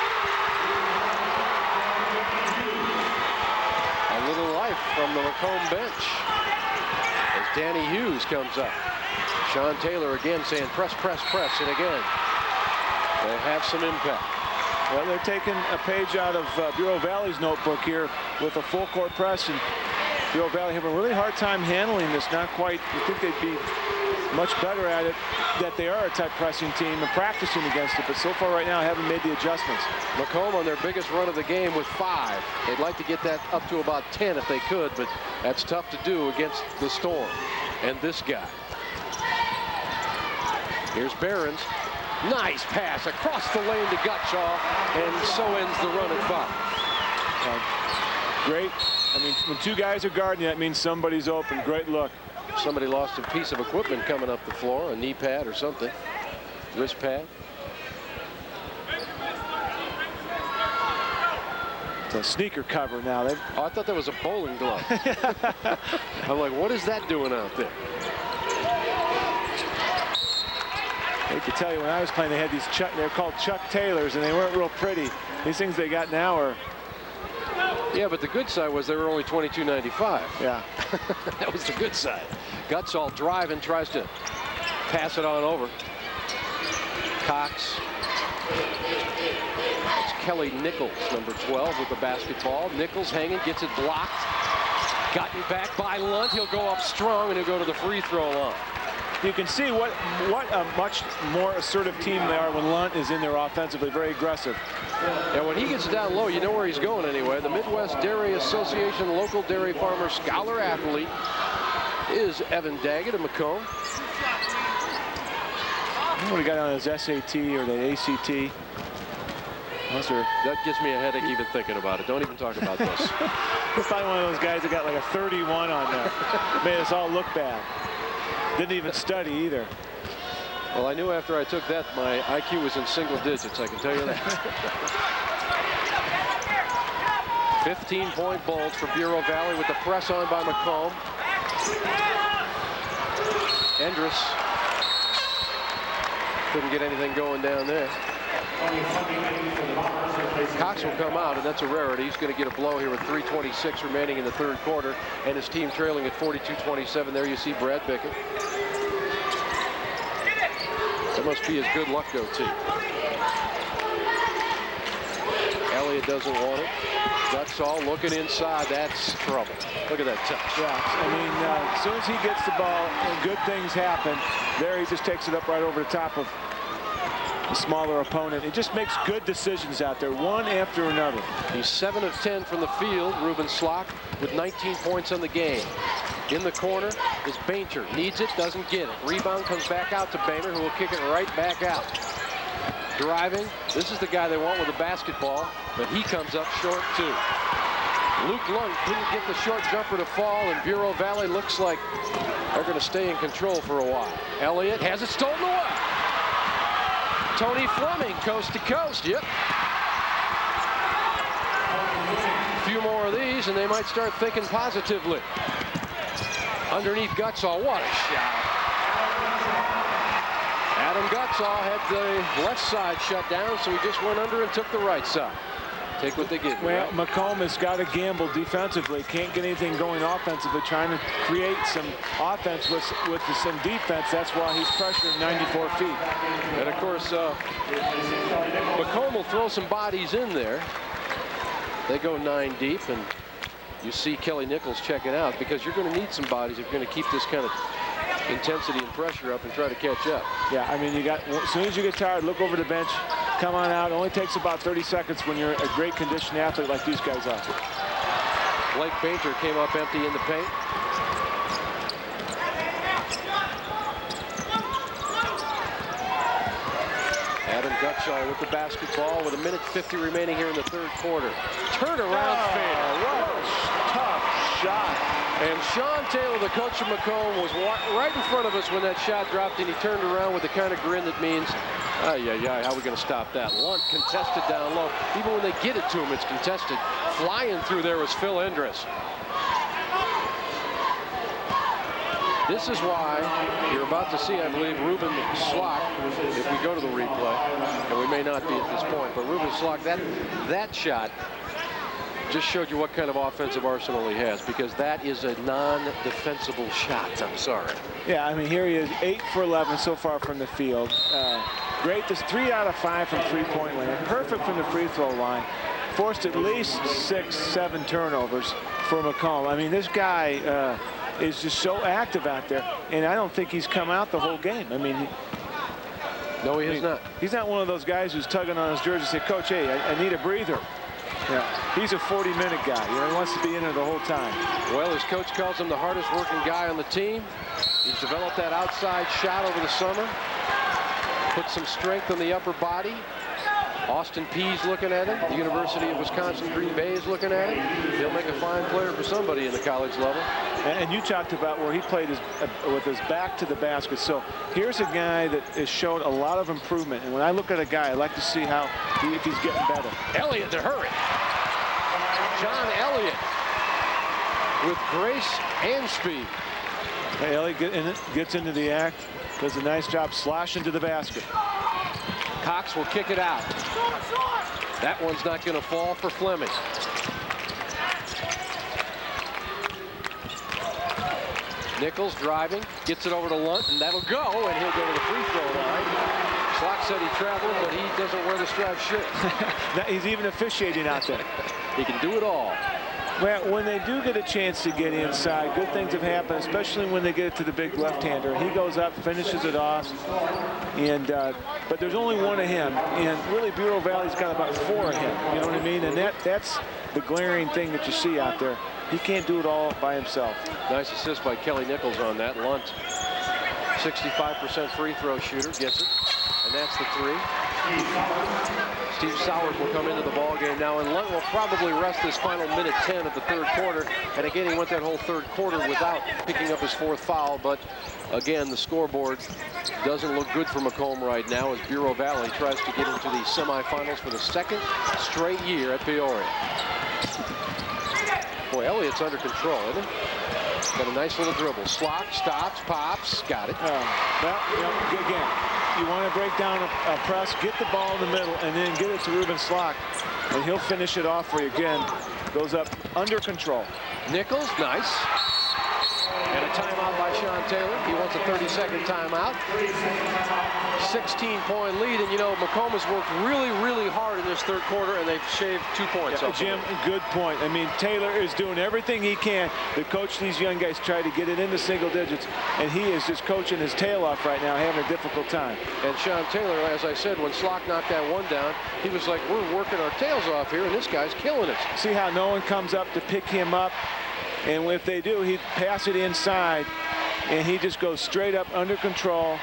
Speaker 2: A little life from the Macomb bench as Danny Hughes comes up. Sean Taylor again saying press, and again, they have some impact.
Speaker 5: Well, they're taking a page out of Bureau Valley's notebook here with a full court press, and Bureau Valley having a really hard time handling this. Not quite. You think they'd be much better at it, that they are a tight pressing team and practicing against it, but so far right now haven't made the adjustments.
Speaker 2: Macomb on their biggest run of the game with 5. They'd like to get that up to about 10 if they could, but that's tough to do against the Storm and this guy. Here's Behrens. Nice pass across the lane to Gutschall, and so ends the run at 5.
Speaker 5: Great. I mean, when 2 guys are guarding you, that means somebody's open. Great look.
Speaker 2: Somebody lost a piece of equipment coming up the floor, a knee pad or something, wrist pad.
Speaker 5: It's a sneaker cover now.
Speaker 2: Oh, I thought that was a bowling glove. I'm like, what is that doing out there?
Speaker 5: I hate to tell you, when I was playing, they had these they're called Chuck Taylors, and they weren't real pretty. These things they got now are.
Speaker 2: Yeah, but the good side was they were only $22.95.
Speaker 5: Yeah.
Speaker 2: That was the good side. Gutschall driving, tries to pass it on over. Cox. It's Kelly Nichols, number 12, with the basketball. Nichols hanging, gets it blocked. Gotten back by Lunt. He'll go up strong, and he'll go to the free throw line.
Speaker 5: You can see what a much more assertive team they are when Lunt is in there offensively, very aggressive.
Speaker 2: And when he gets down low, you know where he's going anyway. The Midwest Dairy Association Local Dairy Farmer Scholar Athlete is Evan Daggett of Macomb.
Speaker 5: What he got on his SAT or the ACT.
Speaker 2: That gives me a headache even thinking about it. Don't even talk about this.
Speaker 5: He's probably one of those guys that got like a 31 on there. Made us all look bad. Didn't even study either.
Speaker 2: Well, I knew after I took that my IQ was in single digits, I can tell you that. 15-point Bulls for Bureau Valley with the press on by Macomb. Endress couldn't get anything going down there. Cox will come out, and that's a rarity. He's going to get a blow here with 3:26 remaining in the third quarter, and his team trailing at 42-27. There you see Brad Bickett. That must be his good luck goatee. Elliott doesn't want it. Gutschall looking inside. That's trouble. Look at that touch.
Speaker 5: Yeah, I mean, as soon as he gets the ball and good things happen, there he just takes it up right over the top of the smaller opponent. He just makes good decisions out there, one after another.
Speaker 2: He's 7 of 10 from the field. Ruben Slock with 19 points on the game. In the corner is Bainter. Needs it, doesn't get it. Rebound comes back out to Bainter, who will kick it right back out. Driving. This is the guy they want with the basketball, but he comes up short too. Luke Lund couldn't get the short jumper to fall, and Bureau Valley looks like they're going to stay in control for a while. Elliott has it stolen away. Tony Fleming, coast to coast. Yep. A few more of these, and they might start thinking positively. Underneath Gutschall, what a shot. Adam Gutschall had the left side shut down, so he just went under and took the right side. Take what they give.
Speaker 5: Well,
Speaker 2: right?
Speaker 5: Macomb has got to gamble defensively. Can't get anything going offensively, trying to create some offense with some defense. That's why he's pressuring 94 feet.
Speaker 2: And of course, Macomb will throw some bodies in there. They go 9 deep, and you see Kelly Nichols checking out, because you're going to need some bodies if you're going to keep this kind of intensity and pressure up and try to catch up.
Speaker 5: Yeah, I mean, as soon as you get tired, look over the bench, come on out. It only takes about 30 seconds when you're a great conditioned athlete like these guys are.
Speaker 2: Blake Bainter came up empty in the paint. Adam Gutschall with the basketball with 1:50 remaining here in the third quarter. Turnaround fader.
Speaker 5: What a tough shot.
Speaker 2: And Sean Taylor, the coach of Macomb, was right in front of us when that shot dropped, and he turned around with the kind of grin that means, how are we going to stop that? Lunt contested down low. Even when they get it to him, it's contested. Flying through there was Phil Endress. This is why you're about to see, I believe, Ruben Slock, if we go to the replay, and we may not be at this point, but Ruben Slock, that shot just showed you what kind of offensive arsenal he has, because that is a non-defensible shot. I'm sorry.
Speaker 5: Yeah, I mean, here he is, 8 for 11 so far from the field. Great. This 3 out of 5 from three-point land. Perfect from the free throw line. Forced at least 6, 7 turnovers for Macomb. I mean, this guy is just so active out there, and I don't think he's come out the whole game. I mean,
Speaker 2: no, he has not.
Speaker 5: He's not one of those guys who's tugging on his jersey and say, Coach, hey, I need a breather. Yeah, he's a 40-minute guy. You know, he wants to be in there the whole time.
Speaker 2: Well, his coach calls him the hardest working guy on the team. He's developed that outside shot over the summer. Put some strength in the upper body. Austin Peay's looking at him. The University of Wisconsin Green Bay is looking at him. He'll make a fine player for somebody in the college level.
Speaker 5: And you talked about where he played with his back to the basket. So here's a guy that has shown a lot of improvement. And when I look at a guy, I like to see if he's getting better.
Speaker 2: Elliott to hurry. John Elliott with grace and speed.
Speaker 5: Hey, Elliott gets into the act, does a nice job slashing to the basket.
Speaker 2: Cox will kick it out. That one's not going to fall for Fleming. Nichols driving, gets it over to Lunt, and that'll go, and he'll go to the free throw line. Slock said he traveled, but he doesn't wear the striped shirt.
Speaker 5: He's even officiating out there.
Speaker 2: He can do it all.
Speaker 5: Well, when they do get a chance to get inside, good things have happened, especially when they get it to the big left-hander. He goes up, finishes it off, and but there's only one of him, and really Bureau Valley's got about 4 of him. You know what I mean? And that's the glaring thing that you see out there. He can't do it all by himself.
Speaker 2: Nice assist by Kelly Nichols on that. Lunt, 65% free throw shooter, gets it, and that's the 3. Steve Sowers will come into the ball game now, and Lunt will probably rest this final minute 10 of the third quarter. And again, he went that whole third quarter without picking up his 4th foul. But again, the scoreboard doesn't look good for Macomb right now as Bureau Valley tries to get into the semifinals for the 2nd straight year at Peoria. Boy, Elliott's under control, isn't he? Got a nice little dribble. Slock stops, pops, got it.
Speaker 5: Again, you want to break down a press, get the ball in the middle, and then get it to Ruben Slock, and he'll finish it off for you again. Goes up under control.
Speaker 2: Nichols, nice. And a timeout by Sean Taylor. He wants a 30-second timeout. 16-point lead, and you know, Macomb has worked really, really hard in this third quarter, and they've shaved 2 points off.
Speaker 5: Jim, good point. I mean, Taylor is doing everything he can to coach these young guys, try to get it into single digits, and he is just coaching his tail off right now, having a difficult time.
Speaker 2: And Sean Taylor, as I said, when Slock knocked that one down, he was like, we're working our tails off here, and this guy's killing it.
Speaker 5: See how no one comes up to pick him up, and if they do, he'd pass it inside, and he just goes straight up under control,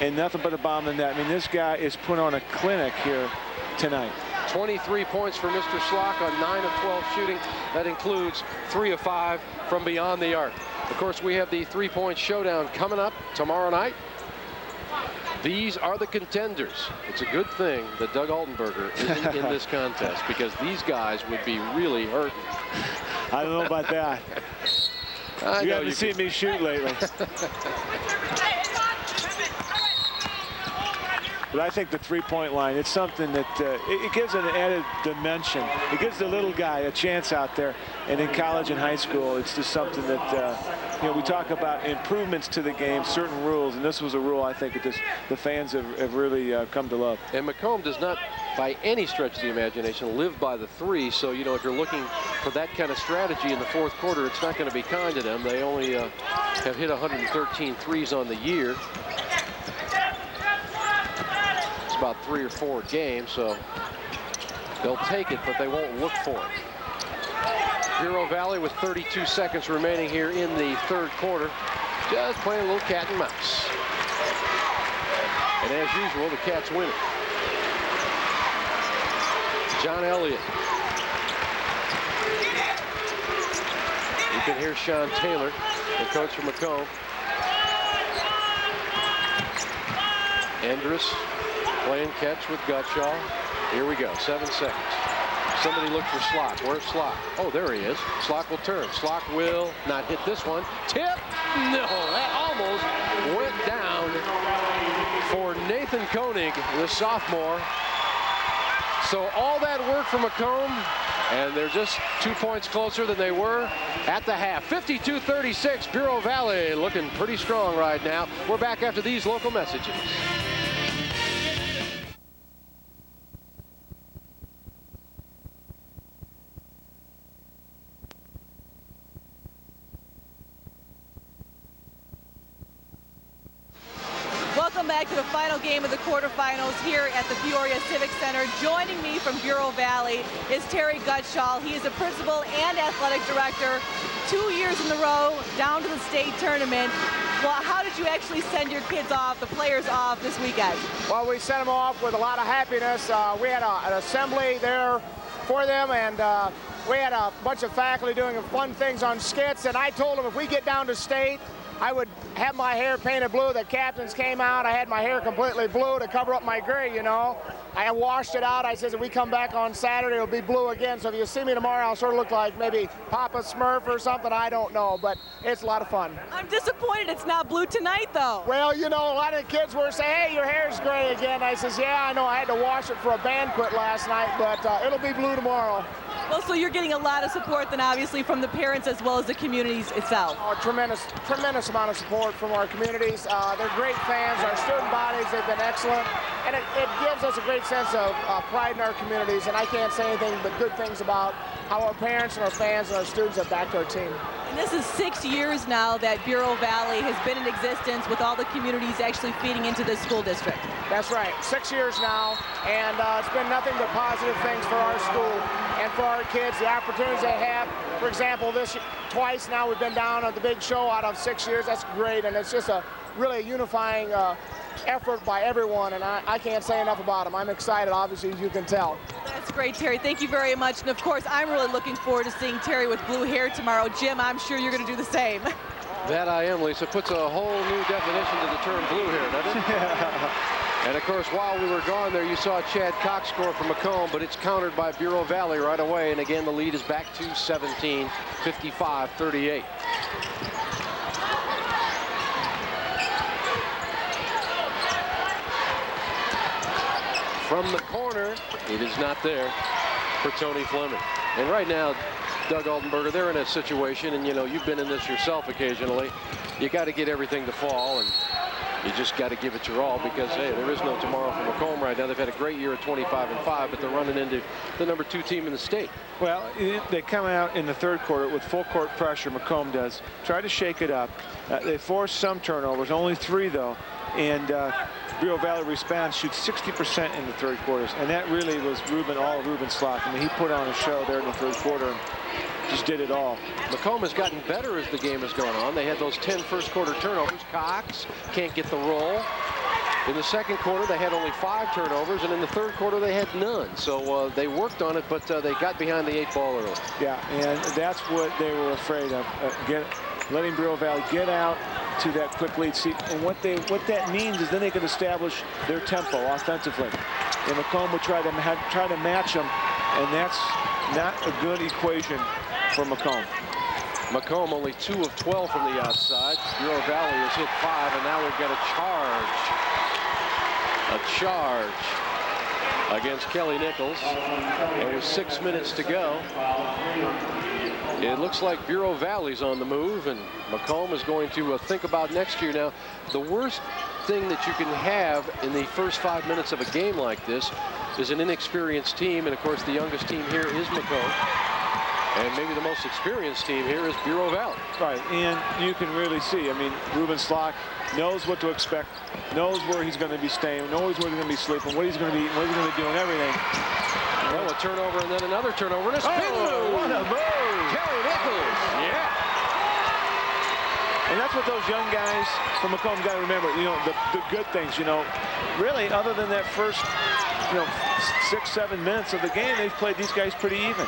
Speaker 5: and nothing but a bomb in that. I mean, this guy is put on a clinic here tonight.
Speaker 2: 23 points for Mr. Slock on 9 of 12 shooting. That includes 3 of 5 from beyond the arc. Of course, we have the 3-point showdown coming up tomorrow night. These are the contenders. It's a good thing that Doug Altenberger isn't in this contest, because these guys would be really hurting.
Speaker 5: I don't know about that. You haven't seen me shoot lately. But I think the 3-point line, it's something that it gives an added dimension. It gives the little guy a chance out there. And in college and high school, it's just something that, you know, we talk about improvements to the game, certain rules, and this was a rule I think that the fans have really come to love.
Speaker 2: And Macomb does not, by any stretch of the imagination, live by the 3. So, you know, if you're looking for that kind of strategy in the fourth quarter, it's not going to be kind to them. They only have hit 113 threes on the year. About 3 or 4 games, so they'll take it, but they won't look for it. Bureau Valley with 32 seconds remaining here in the third quarter, just playing a little cat and mouse. And as usual, the Cats win it. John Elliott. You can hear Sean Taylor, the coach from Macomb. Andrus playing catch with Gutshaw. Here we go, 7 seconds. Somebody look for Slock. Where's Slock? Oh, there he is. Slock will turn. Slock will not hit this one. Tip! No, that almost went down for Nathan Koenig, the sophomore. So all that work for Macomb, and they're just 2 points closer than they were at the half. 52-36, Bureau Valley looking pretty strong right now. We're back after these local messages.
Speaker 1: back to the final game of the quarterfinals here at the Peoria Civic Center. Joining me from Bureau Valley is Terry Gutschall. He is the principal and athletic director, 2 years in a row down to the state tournament. Well, how did you actually send your kids off, the players off this weekend?
Speaker 10: Well, we sent them off with a lot of happiness. We had an assembly there for them, and we had a bunch of faculty doing fun things on skits, and I told them if we get down to state, I would have my hair painted blue. The captains came out. I had my hair completely blue to cover up my gray, you know. I washed it out. I said, if we come back on Saturday, it'll be blue again. So if you see me tomorrow, I'll sort of look like maybe Papa Smurf or something. I don't know, but it's a lot of fun.
Speaker 1: I'm disappointed it's not blue tonight, though.
Speaker 10: Well, you know, a lot of the kids were saying, hey, your hair's gray again. I says, yeah, I know. I had to wash it for a banquet last night, but it'll be blue tomorrow.
Speaker 1: Well, so you're getting a lot of support then, obviously, from the parents as well as the communities itself.
Speaker 10: Oh, tremendous amount of support from our communities. They're great fans. Our student bodies, they've been excellent. And it gives us a great sense of pride in our communities. And I can't say anything but good things about how our parents and our fans and our students have backed our team.
Speaker 1: And this is 6 years now that Bureau Valley has been in existence with all the communities actually feeding into this school district.
Speaker 10: That's right, 6 years now, and it's been nothing but positive things for our school and for our kids, the opportunities they have. For example, twice now we've been down at the big show out of 6 years. That's great, and it's just a really unifying effort by everyone, and I can't say enough about them. I'm excited, obviously, as you can tell.
Speaker 1: That's great, Terry. Thank you very much. And, of course, I'm really looking forward to seeing Terry with blue hair tomorrow. Jim, I'm sure you're going to do the same.
Speaker 2: That I am, Lisa. Puts a whole new definition to the term blue hair, doesn't it? And, of course, while we were gone there, you saw Chad Cox score from Macomb, but it's countered by Bureau Valley right away. And, again, the lead is back to 17, 55-38. From the corner, it is not there for Tony Fleming. And right now, Doug Altenberger, they're in a situation, and you know, you've been in this yourself occasionally. You got to get everything to fall, and you just got to give it your all because, hey, there is no tomorrow for Macomb right now. They've had a great year at 25-5, but they're running into the #2 team in the state. Well,
Speaker 5: They come out in the third quarter with full court pressure, Macomb does. Try to shake it up. They force some turnovers, only 3 though, and Bureau Valley responds, shoots 60% in the third quarters, and that really was all Ruben Slock. I mean, he put on a show there in the third quarter and just did it all.
Speaker 2: Macomb has gotten better as the game has gone on. They had those 10 first quarter turnovers. Cox can't get the roll. In the second quarter, they had only 5 turnovers, and in the third quarter, they had none. So they worked on it, but they got behind the 8 ball early.
Speaker 5: Yeah, and that's what they were afraid of, letting Bureau Valley get out to that quick lead. See, and what that means is then they can establish their tempo offensively. And Macomb would try to match them, and that's not a good equation for Macomb.
Speaker 2: Macomb only 2 of 12 from the outside. Bureau Valley has hit 5, and now we've got a charge against Kelly Nichols. And with 6 minutes to go, it looks like Bureau Valley's on the move, and Macomb is going to think about next year. Now, the worst thing that you can have in the first 5 minutes of a game like this is an inexperienced team, and of course the youngest team here is Macomb. And maybe the most experienced team here is Bureau Valley.
Speaker 5: Right, and you can really see, I mean, Ruben Slock knows what to expect, knows where he's going to be staying, knows where he's going to be sleeping, what he's going to be doing, everything.
Speaker 2: Well, a turnover and then another turnover and a spin move.
Speaker 5: What a move!
Speaker 2: Kelly Nichols, yeah.
Speaker 5: And that's what those young guys from Macomb got to remember, you know, the good things, you know. Really, other than that first, 6-7 minutes of the game, they've played these guys pretty even.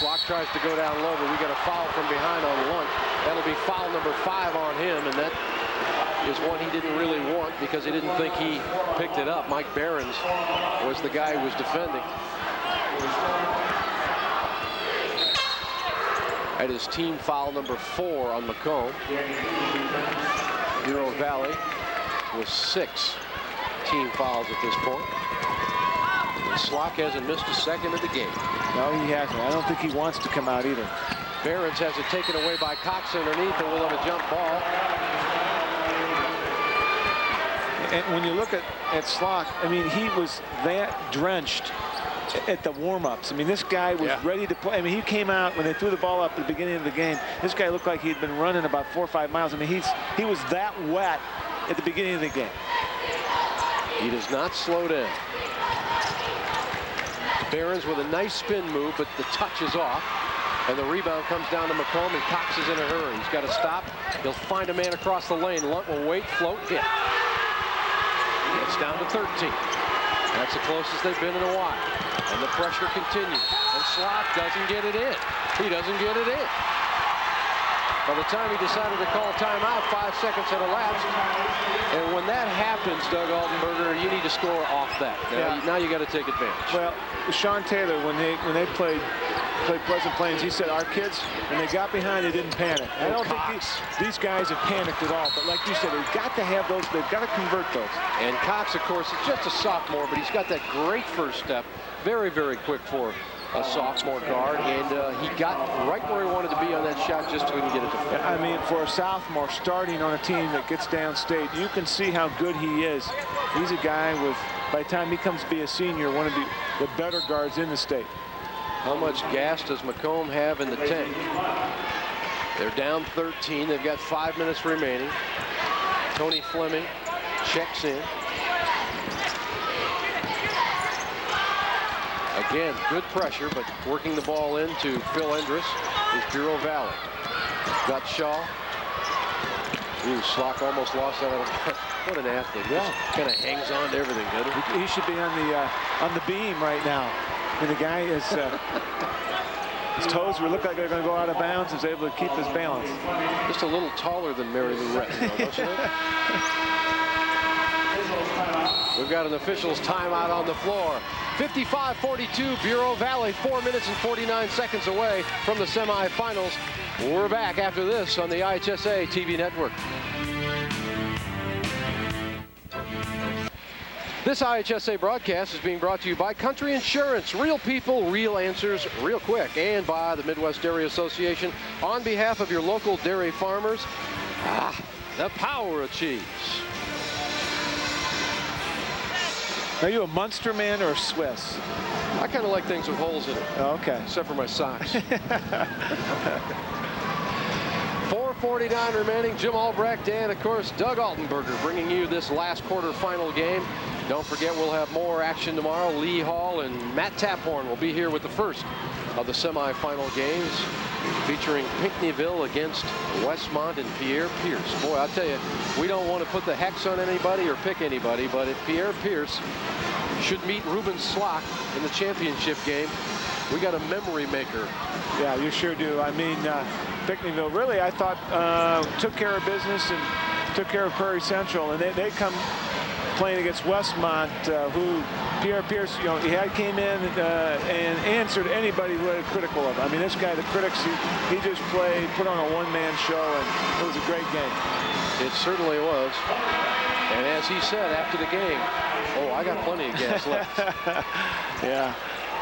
Speaker 2: Slock tries to go down low, but we got a foul from behind on Lunt. That'll be foul number 5 on him, and that is one he didn't really want because he didn't think he picked it up. Mike Behrens was the guy who was defending. That is team foul number 4 on Macomb. Bureau Valley with 6 team fouls at this point. Slock hasn't missed a second of the game.
Speaker 5: No, he hasn't. I don't think he wants to come out either.
Speaker 2: Behrens has it taken away by Cox underneath, and we'll have a jump ball.
Speaker 5: And when you look at Slock, I mean, he was that drenched at the warm-ups. I mean, this guy was ready to play. I mean, he came out when they threw the ball up at the beginning of the game. This guy looked like he'd been running about 4 or 5 miles. I mean, he was that wet at the beginning of the game.
Speaker 2: He does not slow down. Behrens with a nice spin move, but the touch is off. And the rebound comes down to Macomb, and Cox is in a hurry. He's got to stop. He'll find a man across the lane. Lunt will wait, float, hit. It's down to 13. That's the closest they've been in a while. And the pressure continues. And Slock doesn't get it in. He doesn't get it in. By the time he decided to call timeout, 5 seconds had elapsed. And when that happens, Doug Altenberger, you need to score off that. Now you got to take advantage.
Speaker 5: Well, Sean Taylor, when they played Pleasant Plains, he said our kids, when they got behind, they didn't panic. I don't think these guys have panicked at all. But like you said, they've got to have those. They've got to convert those. And
Speaker 2: Cox, of course, is just a sophomore, but he's got that great first step. Very, very quick for a sophomore guard, and he got right where he wanted to be on that shot, just couldn't get it to fall.
Speaker 5: I mean, for a sophomore starting on a team that gets downstate, you can see how good he is. He's a guy with, by the time he comes to be a senior, one of the better guards in the state.
Speaker 2: How much gas does Macomb have in the tank? They're down 13. They've got 5 minutes remaining. Tony Fleming checks in. Again, good pressure, but working the ball into Phil Endress is Bureau Valley. Got Shaw. Ooh, Slock almost lost that. What an athlete. Yeah. Kind of hangs on to everything, doesn't he?
Speaker 5: He should be on the beam right now. And the guy is his toes look like they're going to go out of bounds. He's able to keep his balance.
Speaker 2: Just a little taller than Mary Lou Retton, don't you think? We've got an official's timeout on the floor. 55-42, Bureau Valley, 4 minutes and 49 seconds away from the semifinals. We're back after this on the IHSA TV network. This IHSA broadcast is being brought to you by Country Insurance. Real people, real answers, real quick. And by the Midwest Dairy Association. On behalf of your local dairy farmers, the power of cheese.
Speaker 5: Are you a Munster man or a Swiss?
Speaker 2: I kind of like things with holes in it.
Speaker 5: Oh, okay.
Speaker 2: Except for my socks. 4:49 remaining. Jim Albrecht and, of course, Doug Altenberger bringing you this last quarterfinal game. Don't forget, we'll have more action tomorrow. Lee Hall and Matt Taphorn will be here with the first of the semifinal games, featuring Pinckneyville against Westmont and Pierre Pierce. Boy, I'll tell you, we don't want to put the hex on anybody or pick anybody, but if Pierre Pierce should meet Ruben Slock in the championship game, we got a memory maker.
Speaker 5: Yeah, you sure do. I mean, Pinckneyville really, I thought, took care of business and took care of Prairie Central, and they come playing against Westmont, who Pierre Pierce, you know, he came in and answered anybody who had critical of him. I mean, this guy, the critics, he just played, put on a one-man show, and it was a great game.
Speaker 2: It certainly was. And as he said after the game, oh, I got plenty of gas left.
Speaker 5: Yeah,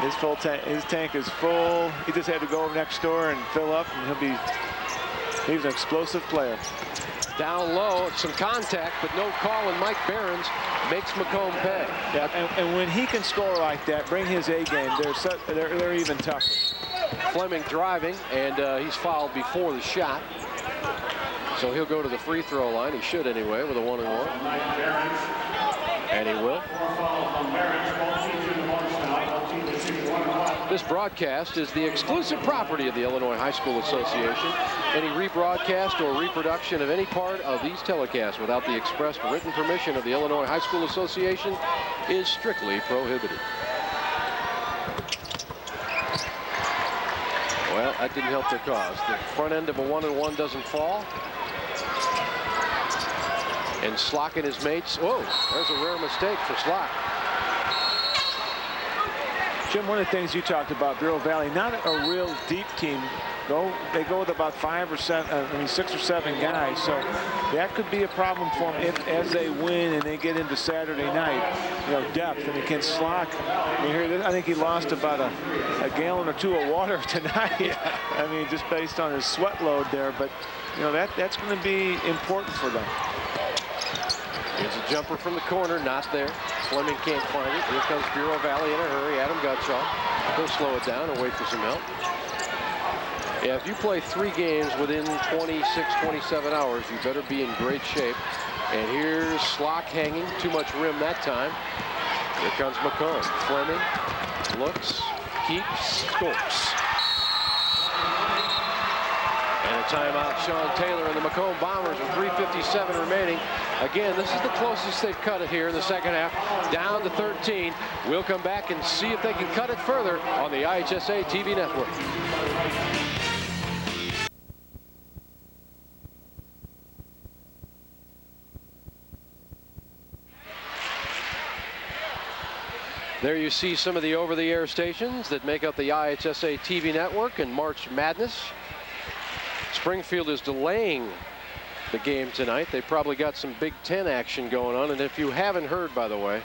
Speaker 5: his tank is full. He just had to go next door and fill up, and he's an explosive player.
Speaker 2: Down low, some contact, but no call, and Mike Behrens makes Macomb pay.
Speaker 5: Yeah, and when he can score like that, bring his A game, they're even tougher.
Speaker 2: Fleming driving, and he's fouled before the shot. So he'll go to the free throw line. He should anyway, with a 1-and-1. And he will. This broadcast is the exclusive property of the Illinois High School Association. Any rebroadcast or reproduction of any part of these telecasts without the express written permission of the Illinois High School Association is strictly prohibited. Well, that didn't help their cause. The front end of a 1-and-1 doesn't fall. And Slock and his mates, whoa, there's a rare mistake for Slock.
Speaker 5: Jim, one of the things you talked about, Bureau Valley, not a real deep team. They go with about 6 or 7 guys. So that could be a problem for them as they win and they get into Saturday night. You know, depth. And against Slock, I think he lost about a gallon or 2 of water tonight. I mean, just based on his sweat load there. But, you know, that's going to be important for them.
Speaker 2: Here's a jumper from the corner, not there. Fleming can't find it. Here comes Bureau Valley in a hurry. Adam Gutshaw. He'll slow it down and wait for some help. Yeah, if you play 3 games within 26, 27 hours, you better be in great shape. And here's Slock hanging. Too much rim that time. Here comes Macomb. Fleming looks, keeps, scores. And a timeout, Sean Taylor and the Macomb Bombers with 3:57 remaining. Again, this is the closest they've cut it here in the second half, down to 13. We'll come back and see if they can cut it further on the IHSA TV network. There you see some of the over-the-air stations that make up the IHSA TV network and March Madness. Springfield is delaying the game tonight. They probably got some Big Ten action going on. And if you haven't heard, by the way,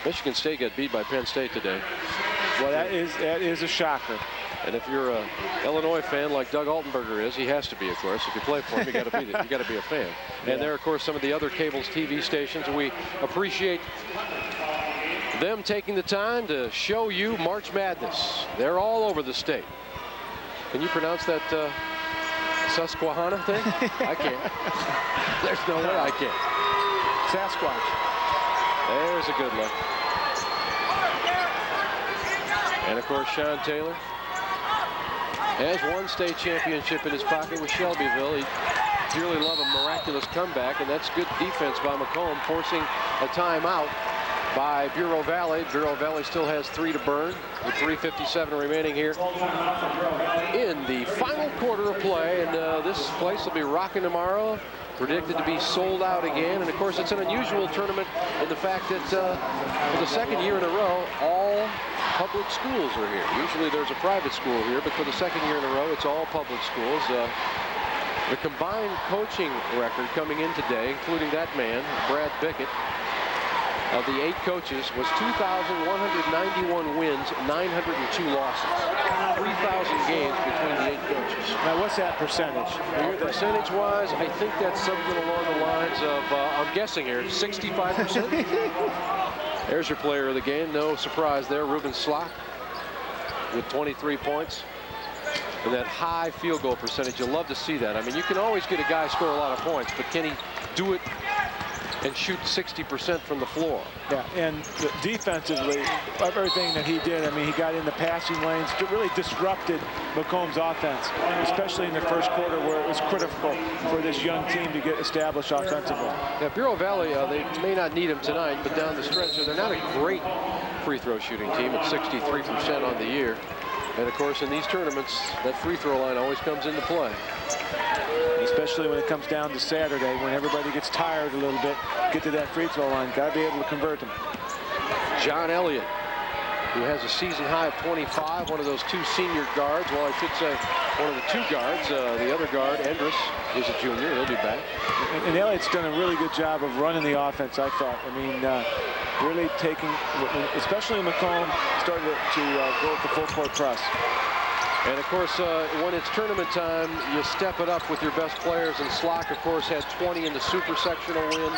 Speaker 2: Michigan State got beat by Penn State today.
Speaker 5: Well, that is a shocker.
Speaker 2: And if you're a Illinois fan like Doug Altenberger is, he has to be, of course. If you play for him, you got to be you got to be a fan. And there, of course, some of the other cables TV stations. We appreciate them taking the time to show you March Madness. They're all over the state. Can you pronounce that Susquehanna thing? I can't. There's no way I can.
Speaker 5: Sasquatch.
Speaker 2: There's a good look. And of course, Sean Taylor has one state championship in his pocket with Shelbyville. He dearly love a miraculous comeback, and that's good defense by Macomb, forcing a timeout by Bureau Valley. Bureau Valley still has 3 to burn with 3:57 remaining here in the final quarter of play. And this place will be rocking tomorrow. Predicted to be sold out again. And of course, it's an unusual tournament in the fact that for the second year in a row, all public schools are here. Usually there's a private school here, but for the second year in a row, it's all public schools. The combined coaching record coming in today, including that man, Brad Bickett, of the 8 coaches was 2,191 wins, 902 losses. 3,000 games between the 8 coaches.
Speaker 5: Now, what's that percentage?
Speaker 2: Percentage-wise, I think that's something along the lines of, I'm guessing here, 65%. There's your player of the game. No surprise there, Ruben Slock with 23 points. And that high field goal percentage, you'll love to see that. I mean, you can always get a guy score a lot of points, but can he do it and shoot 60% from the floor?
Speaker 5: Yeah, and defensively, everything that he did, I mean, he got in the passing lanes, really disrupted Macomb's offense, especially in the first quarter where it was critical for this young team to get established offensively.
Speaker 2: Yeah, Bureau Valley, they may not need him tonight, but down the stretch, they're not a great free throw shooting team at 63% on the year. And of course, in these tournaments, that free throw line always comes into play.
Speaker 5: Especially when it comes down to Saturday, when everybody gets tired a little bit, get to that free throw line. Got to be able to convert them.
Speaker 2: John Elliott, who has a season high of 25, one of those 2 senior guards. Well, I should say one of the 2 guards. The other guard, Endress, is a junior. He'll be back.
Speaker 5: And Elliott's done a really good job of running the offense, I thought. I mean, really taking, especially Macomb, started to go with the full court press.
Speaker 2: And of course, when it's tournament time, you step it up with your best players. And Slock, of course, had 20 in the super sectional win.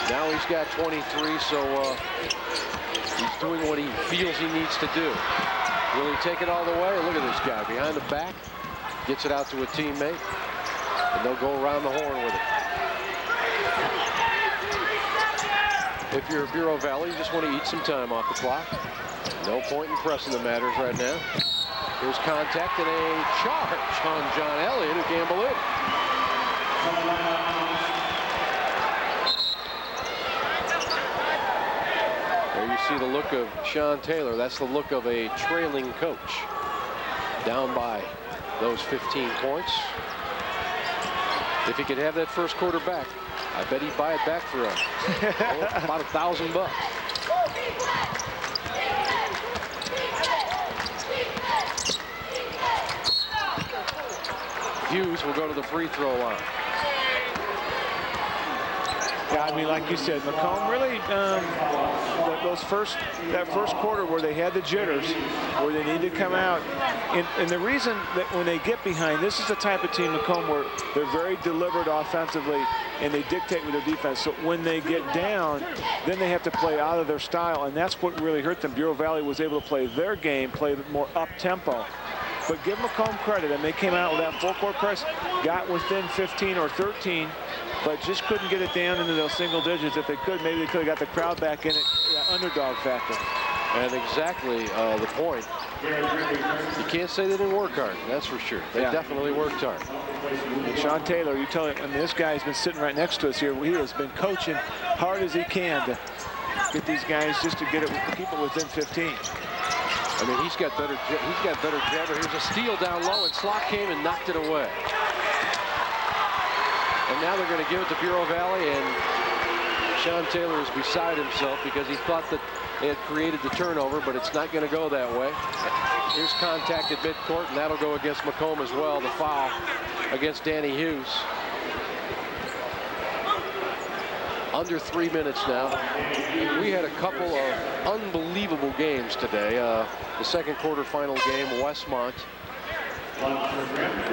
Speaker 2: Now he's got 23, so he's doing what he feels he needs to do. Will he take it all the way? Look at this guy behind the back, gets it out to a teammate, and they'll go around the horn with it. If you're Bureau Valley, you just want to eat some time off the clock. No point in pressing the matters right now. Here's contact and a charge on John Elliott, who can't believe it. There you see the look of Sean Taylor. That's the look of a trailing coach. Down by those 15 points. If he could have that first quarter back, I bet he'd buy it back for about $1,000. Hughes will go to the free throw line.
Speaker 5: Yeah, I mean, like you said, Macomb really, that first quarter where they had the jitters, where they need to come out. And the reason that when they get behind, this is the type of team, Macomb, where they're very deliberate offensively and they dictate with their defense. So when they get down, then they have to play out of their style, and that's what really hurt them. Bureau Valley was able to play their game, play more up-tempo. But give Macomb credit, and they came out with that full court press, got within 15 or 13, but just couldn't get it down into those single digits. If they could, maybe they could have got the crowd back in it, that underdog factor.
Speaker 2: And exactly the point. You can't say they didn't work hard, that's for sure. They definitely worked hard.
Speaker 5: And Sean Taylor, you tell him, I mean, this guy's been sitting right next to us here. He has been coaching hard as he can to get these guys just to get it, keep it within 15.
Speaker 2: I mean, he's got better jabber. Here's a steal down low, and Slock came and knocked it away. And now they're going to give it to Bureau Valley, and Sean Taylor is beside himself because he thought that they had created the turnover, but it's not going to go that way. Here's contact at midcourt, and that'll go against Macomb as well, the foul against Danny Hughes. Under 3 minutes now. We had a couple of unbelievable games today. The second quarterfinal game, Westmont,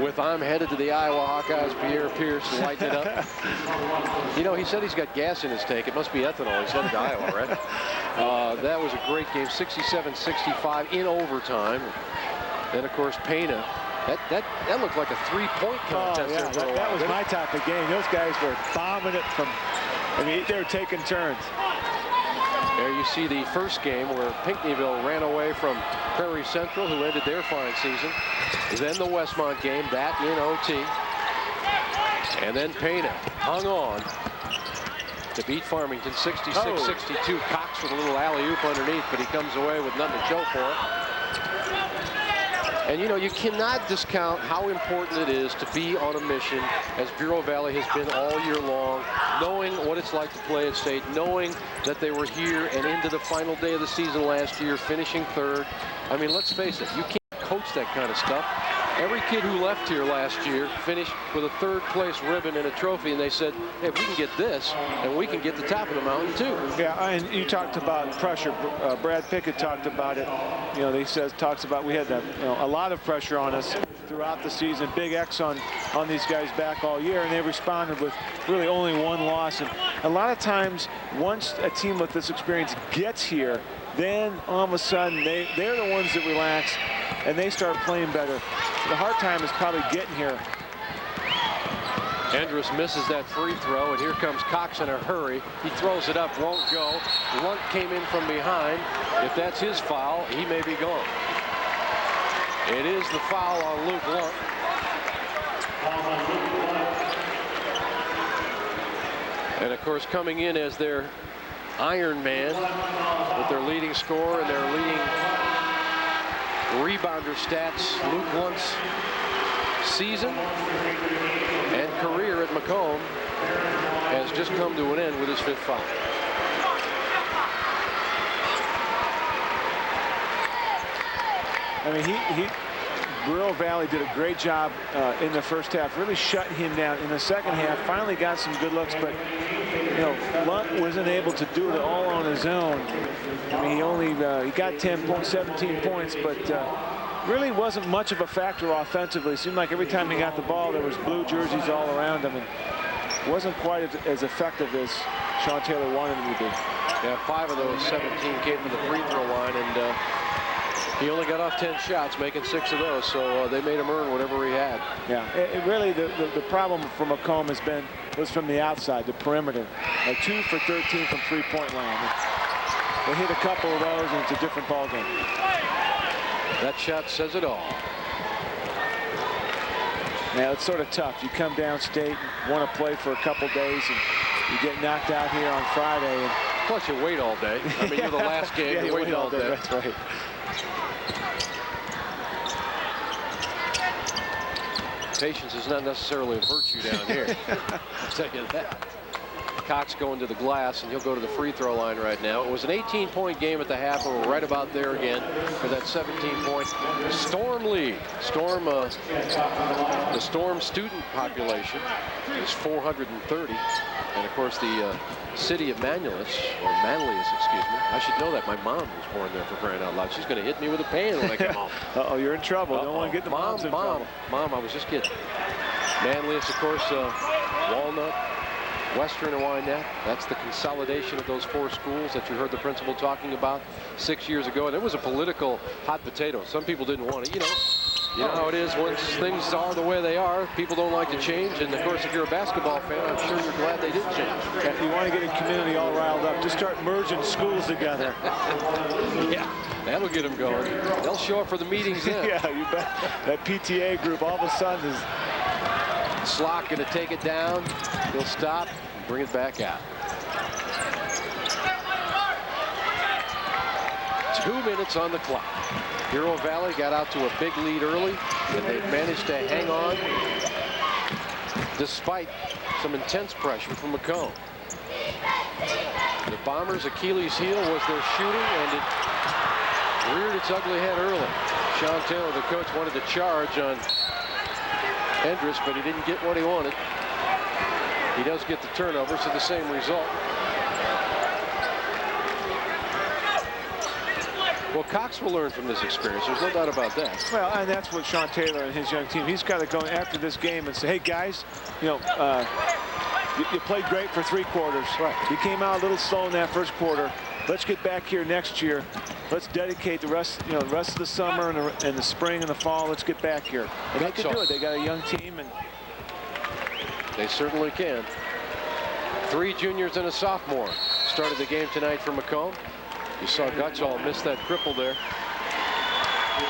Speaker 2: with I'm headed to the Iowa Hawkeyes, Pierre Pierce lighting it up. You know, he said he's got gas in his tank. It must be ethanol. He's headed to Iowa, right? That was a great game, 67-65 in overtime. Then, of course, Pena. That looked like a three-point contest.
Speaker 5: Oh, yeah, that was my type of game. Those guys were bombing it from, I mean, they were taking turns.
Speaker 2: There you see the first game where Pinckneyville ran away from Prairie Central, who ended their fine season. Then the Westmont game, that in OT. And then Pena hung on to beat Farmington 66-62. Cox with a little alley-oop underneath, but he comes away with nothing to show for it. And, you know, you cannot discount how important it is to be on a mission, as Bureau Valley has been all year long, knowing what it's like to play at state, knowing that they were here and into the final day of the season last year, finishing third. I mean, let's face it, you can't coach that kind of stuff. Every kid who left here last year finished with a third-place ribbon and a trophy, and they said, hey, if we can get this, and we can get the top of the mountain, too.
Speaker 5: Yeah, and you talked about pressure. Brad Pickett talked about it. You know, talks about we had a lot of pressure on us throughout the season. Big X on these guys back all year, and they responded with really only one loss. And a lot of times, once a team with this experience gets here, then all of a sudden they're the ones that relax and they start playing better. The hard time is probably getting here.
Speaker 2: Andrus misses that free throw, and here comes Cox in a hurry. He throws it up, won't go. Lunt came in from behind. If that's his foul, he may be gone. It is the foul on Luke Lunt. And of course, coming in as their Iron Man with their leading scorer and their leading rebounder stats, Luke Lunt's season and career at Macomb has just come to an end with his fifth foul.
Speaker 5: I mean, Bureau Valley did a great job in the first half, really shut him down. In the second half, finally got some good looks, but you know, Lunt wasn't able to do it all on his own. I mean, he got 10 points, 17 points, but really wasn't much of a factor offensively. It seemed like every time he got the ball, there was blue jerseys all around him, and wasn't quite as effective as Sean Taylor wanted him to be.
Speaker 2: Yeah, 5 of those 17 came from the free throw line, and he only got off 10 shots, making 6 of those, so they made him earn whatever he had.
Speaker 5: Yeah, really the problem for Macomb was from the outside, the perimeter. 2 for 13 from three-point line. They hit a couple of those, and it's a different ball game.
Speaker 2: That shot says it all.
Speaker 5: Now, it's sort of tough. You come downstate and want to play for a couple days, and you get knocked out here on Friday. And
Speaker 2: plus, you wait all day. I mean, you're the last game.
Speaker 5: Yeah,
Speaker 2: you wait all day.
Speaker 5: That's right.
Speaker 2: Patience is not necessarily a virtue down here. I'll tell you that. Cox going to the glass, and he'll go to the free throw line right now. It was an 18-point game at the half, and we're right about there again for that 17-point Storm lead. The Storm student population is 430, and of course the city of Manlius, excuse me. I should know that. My mom was born there, for crying out loud. She's going to hit me with a pan when I come home.
Speaker 5: Uh-oh, you're in trouble. Don't want to get the moms in trouble.
Speaker 2: Mom, I was just kidding. Manlius, of course, Walnut, Western and Wynette. That's the consolidation of those 4 schools that you heard the principal talking about 6 years ago. And it was a political hot potato. Some people didn't want it. You know, You know how it is once things are the way they are, people don't like to change. And of course, if you're a basketball fan, I'm sure you're glad they didn't change.
Speaker 5: If you want to get a community all riled up, just start merging schools together.
Speaker 2: Yeah, that'll get them going. They'll show up for the meetings then.
Speaker 5: Yeah, you bet. That PTA group all of a sudden is...
Speaker 2: Slock going to take it down. He'll stop and bring it back out. 2 minutes on the clock. Bureau Valley got out to a big lead early, and they've managed to hang on despite some intense pressure from Macomb. The Bombers' Achilles heel was their shooting, and it reared its ugly head early. Sean Taylor, the coach, wanted to charge on Endress, but he didn't get what he wanted. He does get the turnover, so the same result. Well, Cox will learn from this experience. There's no doubt about that.
Speaker 5: Well, and that's what Sean Taylor and his young team, he's got to go after this game and say, hey, guys, you know, you played great for 3 quarters.
Speaker 2: Right.
Speaker 5: You came out a little slow in that first quarter. Let's get back here next year. Let's dedicate the rest, you know, the rest of the summer and the spring and the fall. Let's get back here. And they can do it. They got a young team, and
Speaker 2: they certainly can. 3 juniors and a sophomore started the game tonight for Macomb. You saw Gutschall miss that cripple there.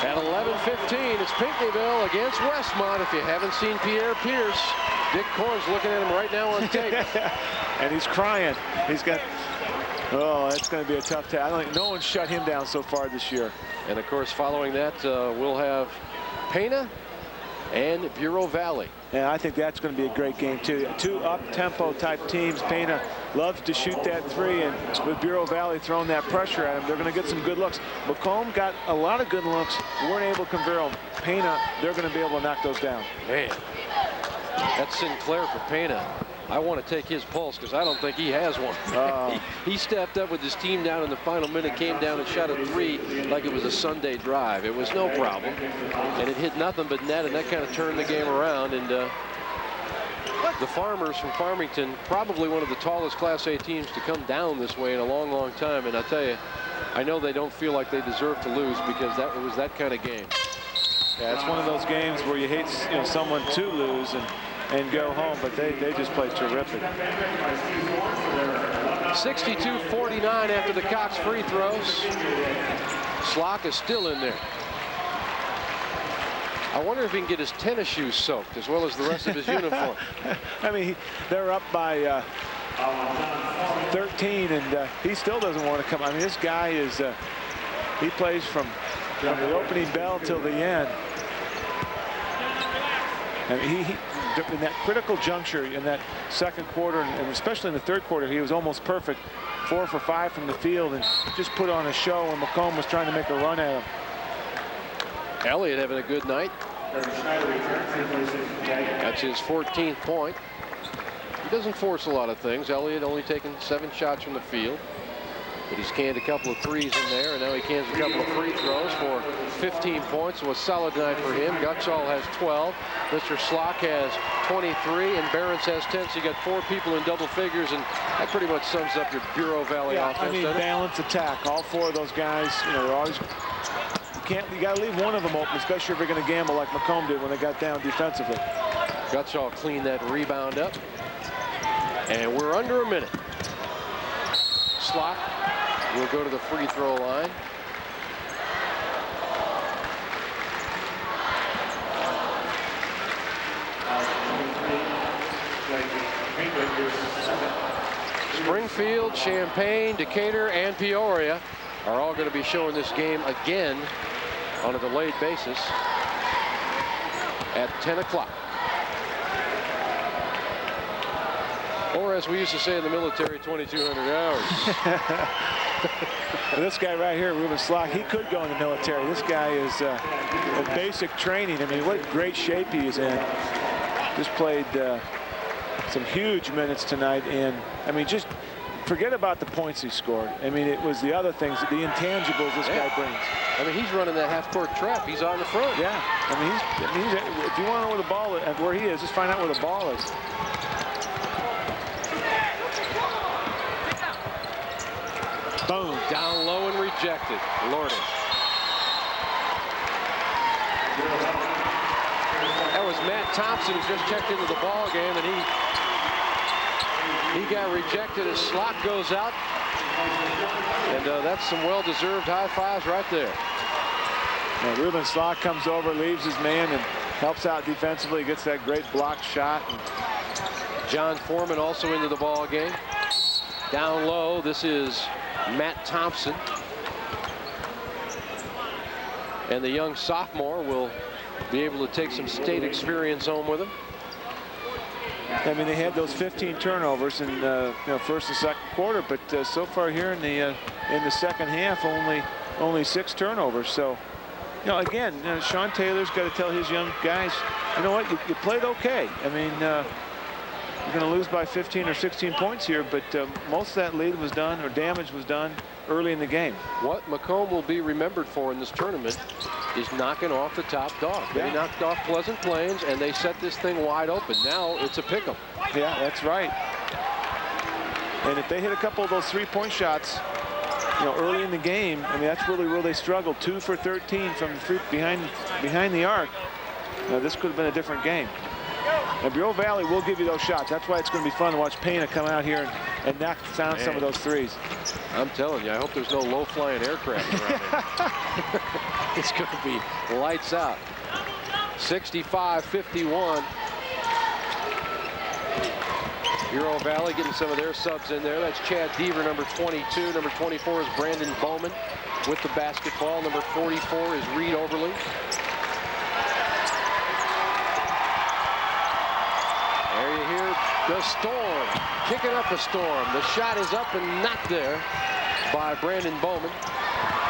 Speaker 2: At 11:15, it's Pinckneyville against Westmont. If you haven't seen Pierre Pierce, Dick Korn's looking at him right now on tape.
Speaker 5: And he's crying. He's got, oh, that's going to be a tough task. I don't think no one shut him down so far this year.
Speaker 2: And of course, following that, we'll have Pena and Bureau Valley.
Speaker 5: And I think that's going to be a great game, too. 2 up-tempo type teams. Pena loves to shoot that 3, and with Bureau Valley throwing that pressure at him, they're going to get some good looks. Macomb got a lot of good looks, weren't able to convert them. Pena, they're going to be able to knock those down.
Speaker 2: Man, that's Sinclair for Pena. I want to take his pulse because I don't think he has one. He stepped up with his team down in the final minute, came down and shot a 3 like it was a Sunday drive. It was no problem, and it hit nothing but net, and that kind of turned the game around. And the Farmers from Farmington, probably one of the tallest Class A teams to come down this way in a long, long time. And I tell you, I know they don't feel like they deserve to lose because it was that kind of game.
Speaker 5: Yeah, it's one of those games where you hate, you know, someone to lose and go home, but they just played terrific.
Speaker 2: 62-49 after the Cox free throws. Slock is still in there. I wonder if he can get his tennis shoes soaked as well as the rest of his uniform.
Speaker 5: I mean, they're up by 13, and he still doesn't want to come. I mean, this guy is, he plays from the opening bell till the end. And he in that critical juncture in that second quarter, and especially in the third quarter, he was almost perfect. 4 for 5 from the field, and just put on a show when Macomb was trying to make a run at him.
Speaker 2: Elliott having a good night. That's his 14th point. He doesn't force a lot of things. Elliott only taking 7 shots from the field, but he's canned a couple of 3s in there, and now he cans a couple of free throws for 15 points. So a solid night for him. Gutschall has 12. Mr. Slock has 23, and Behrens has 10. So you got 4 people in double figures, and that pretty much sums up your Bureau Valley offense.
Speaker 5: I mean, balanced attack. All 4 of those guys, you know, they're always. You got to leave one of them open, especially if you're going to gamble like Macomb did when they got down defensively.
Speaker 2: Gutschall cleaned that rebound up, and we're under a minute. Slock will go to the free throw line. Springfield, Champaign, Decatur, and Peoria are all going to be showing this game again on a delayed basis at 10 o'clock. Or as we used to say in the military, 2,200 hours.
Speaker 5: This guy right here, Ruben Slock, he could go in the military. This guy is in basic training. I mean, what great shape he is in. Just played some huge minutes tonight, and I mean, just forget about the points he scored. I mean, it was the other things, the intangibles this guy brings.
Speaker 2: I mean, he's running that half-court trap. He's on the front.
Speaker 5: Yeah. I mean, if you want to know where the ball is, where he is, just find out where the ball is.
Speaker 2: Boom. Down low and rejected. Lordy. Matt Thompson has just checked into the ball game, and he got rejected as Slock goes out. And that's some well-deserved high fives right there.
Speaker 5: Now, Ruben Slock comes over, leaves his man, and helps out defensively. Gets that great block shot. And
Speaker 2: John Foreman also into the ball game. Down low, this is Matt Thompson. And the young sophomore will be able to take some state experience home with him.
Speaker 5: I mean, they had those 15 turnovers in first and second quarter, but so far here in the second half, only 6 turnovers. So, again, Sean Taylor's got to tell his young guys, you know what, you played okay. I mean, you're going to lose by 15 or 16 points here, but most of that lead was done, or damage was done, early in the game.
Speaker 2: What Macomb will be remembered for in this tournament is knocking off the top dog. They knocked off Pleasant Plains, and they set this thing wide open. Now it's a pick'em.
Speaker 5: Yeah, that's right. And if they hit a couple of those 3-point shots, early in the game, I mean, that's really where they struggled. 2 for 13 from behind the arc. Now, this could have been a different game. And Bureau Valley will give you those shots. That's why it's going to be fun to watch Pena come out here and knock down some of those threes.
Speaker 2: I'm telling you, I hope there's no low-flying aircraft around here. It's going to be lights out. 65-51. Bureau Valley getting some of their subs in there. That's Chad Deaver, number 22. Number 24 is Brandon Bowman with the basketball. Number 44 is Reed Overly. There you hear the Storm kicking up a storm. The shot is up and not there by Brandon Bowman.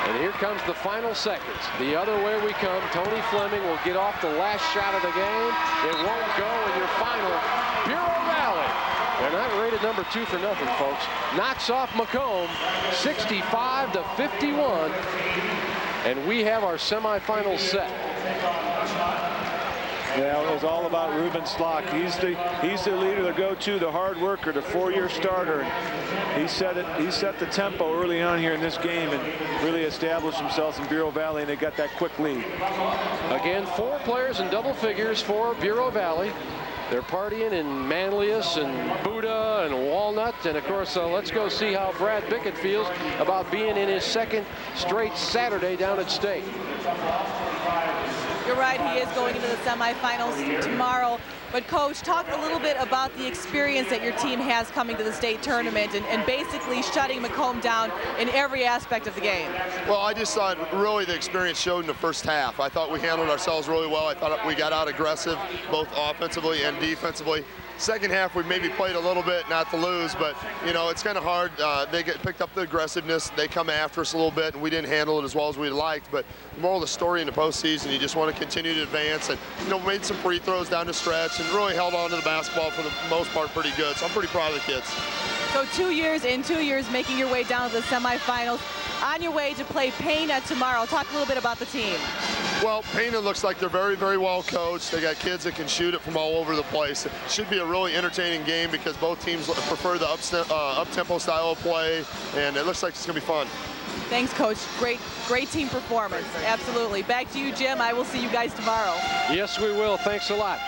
Speaker 2: And here comes the final seconds. The other way we come. Tony Fleming will get off the last shot of the game. It won't go in your final. Bureau Valley. They're not rated number 2 for nothing, folks. Knocks off Macomb 65-51. And we have our semifinals set.
Speaker 5: Yeah, it was all about Ruben Slock. He's the leader, the go-to, the hard worker, the 4-year starter. And he set the tempo early on here in this game and really established himself in Bureau Valley, and they got that quick lead. Again,
Speaker 2: 4 players in double figures for Bureau Valley. They're partying in Manlius and Buda and Walnut. And, of course, let's go see how Brad Bickett feels about being in his second straight Saturday down at State.
Speaker 1: You're right, he is going into the semifinals tomorrow. But, Coach, talk a little bit about the experience that your team has coming to the state tournament and basically shutting Macomb down in every aspect of the game.
Speaker 8: Well, I just thought really the experience showed in the first half. I thought we handled ourselves really well. I thought we got out aggressive, both offensively and defensively. Second half, we maybe played a little bit not to lose, but, it's kind of hard. They picked up the aggressiveness. They come after us a little bit, and we didn't handle it as well as we'd liked. But the moral of the story in the postseason, you just want to continue to advance. And, made some free throws down the stretch and really held on to the basketball for the most part pretty good. So I'm pretty proud of the kids.
Speaker 1: So 2 years in 2 years, making your way down to the semifinals. On your way to play Pena tomorrow. Talk a little bit about the team.
Speaker 8: Well, Pena looks like they're very, very well coached. They got kids that can shoot it from all over the place. It should be a really entertaining game because both teams prefer the up-tempo style of play, and it looks like it's going to be fun.
Speaker 1: Thanks, Coach. Great team performance. Absolutely. Back to you, Jim. I will see you guys tomorrow.
Speaker 2: Yes, we will. Thanks a lot.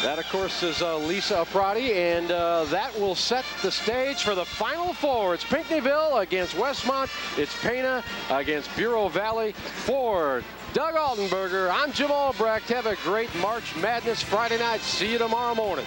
Speaker 2: That, of course, is Lisa Aprati, and that will set the stage for the Final Four. It's Pinckneyville against Westmont. It's Pena against Bureau Valley. For Doug Altenberger, I'm Jim Albrecht. Have a great March Madness Friday night. See you tomorrow morning.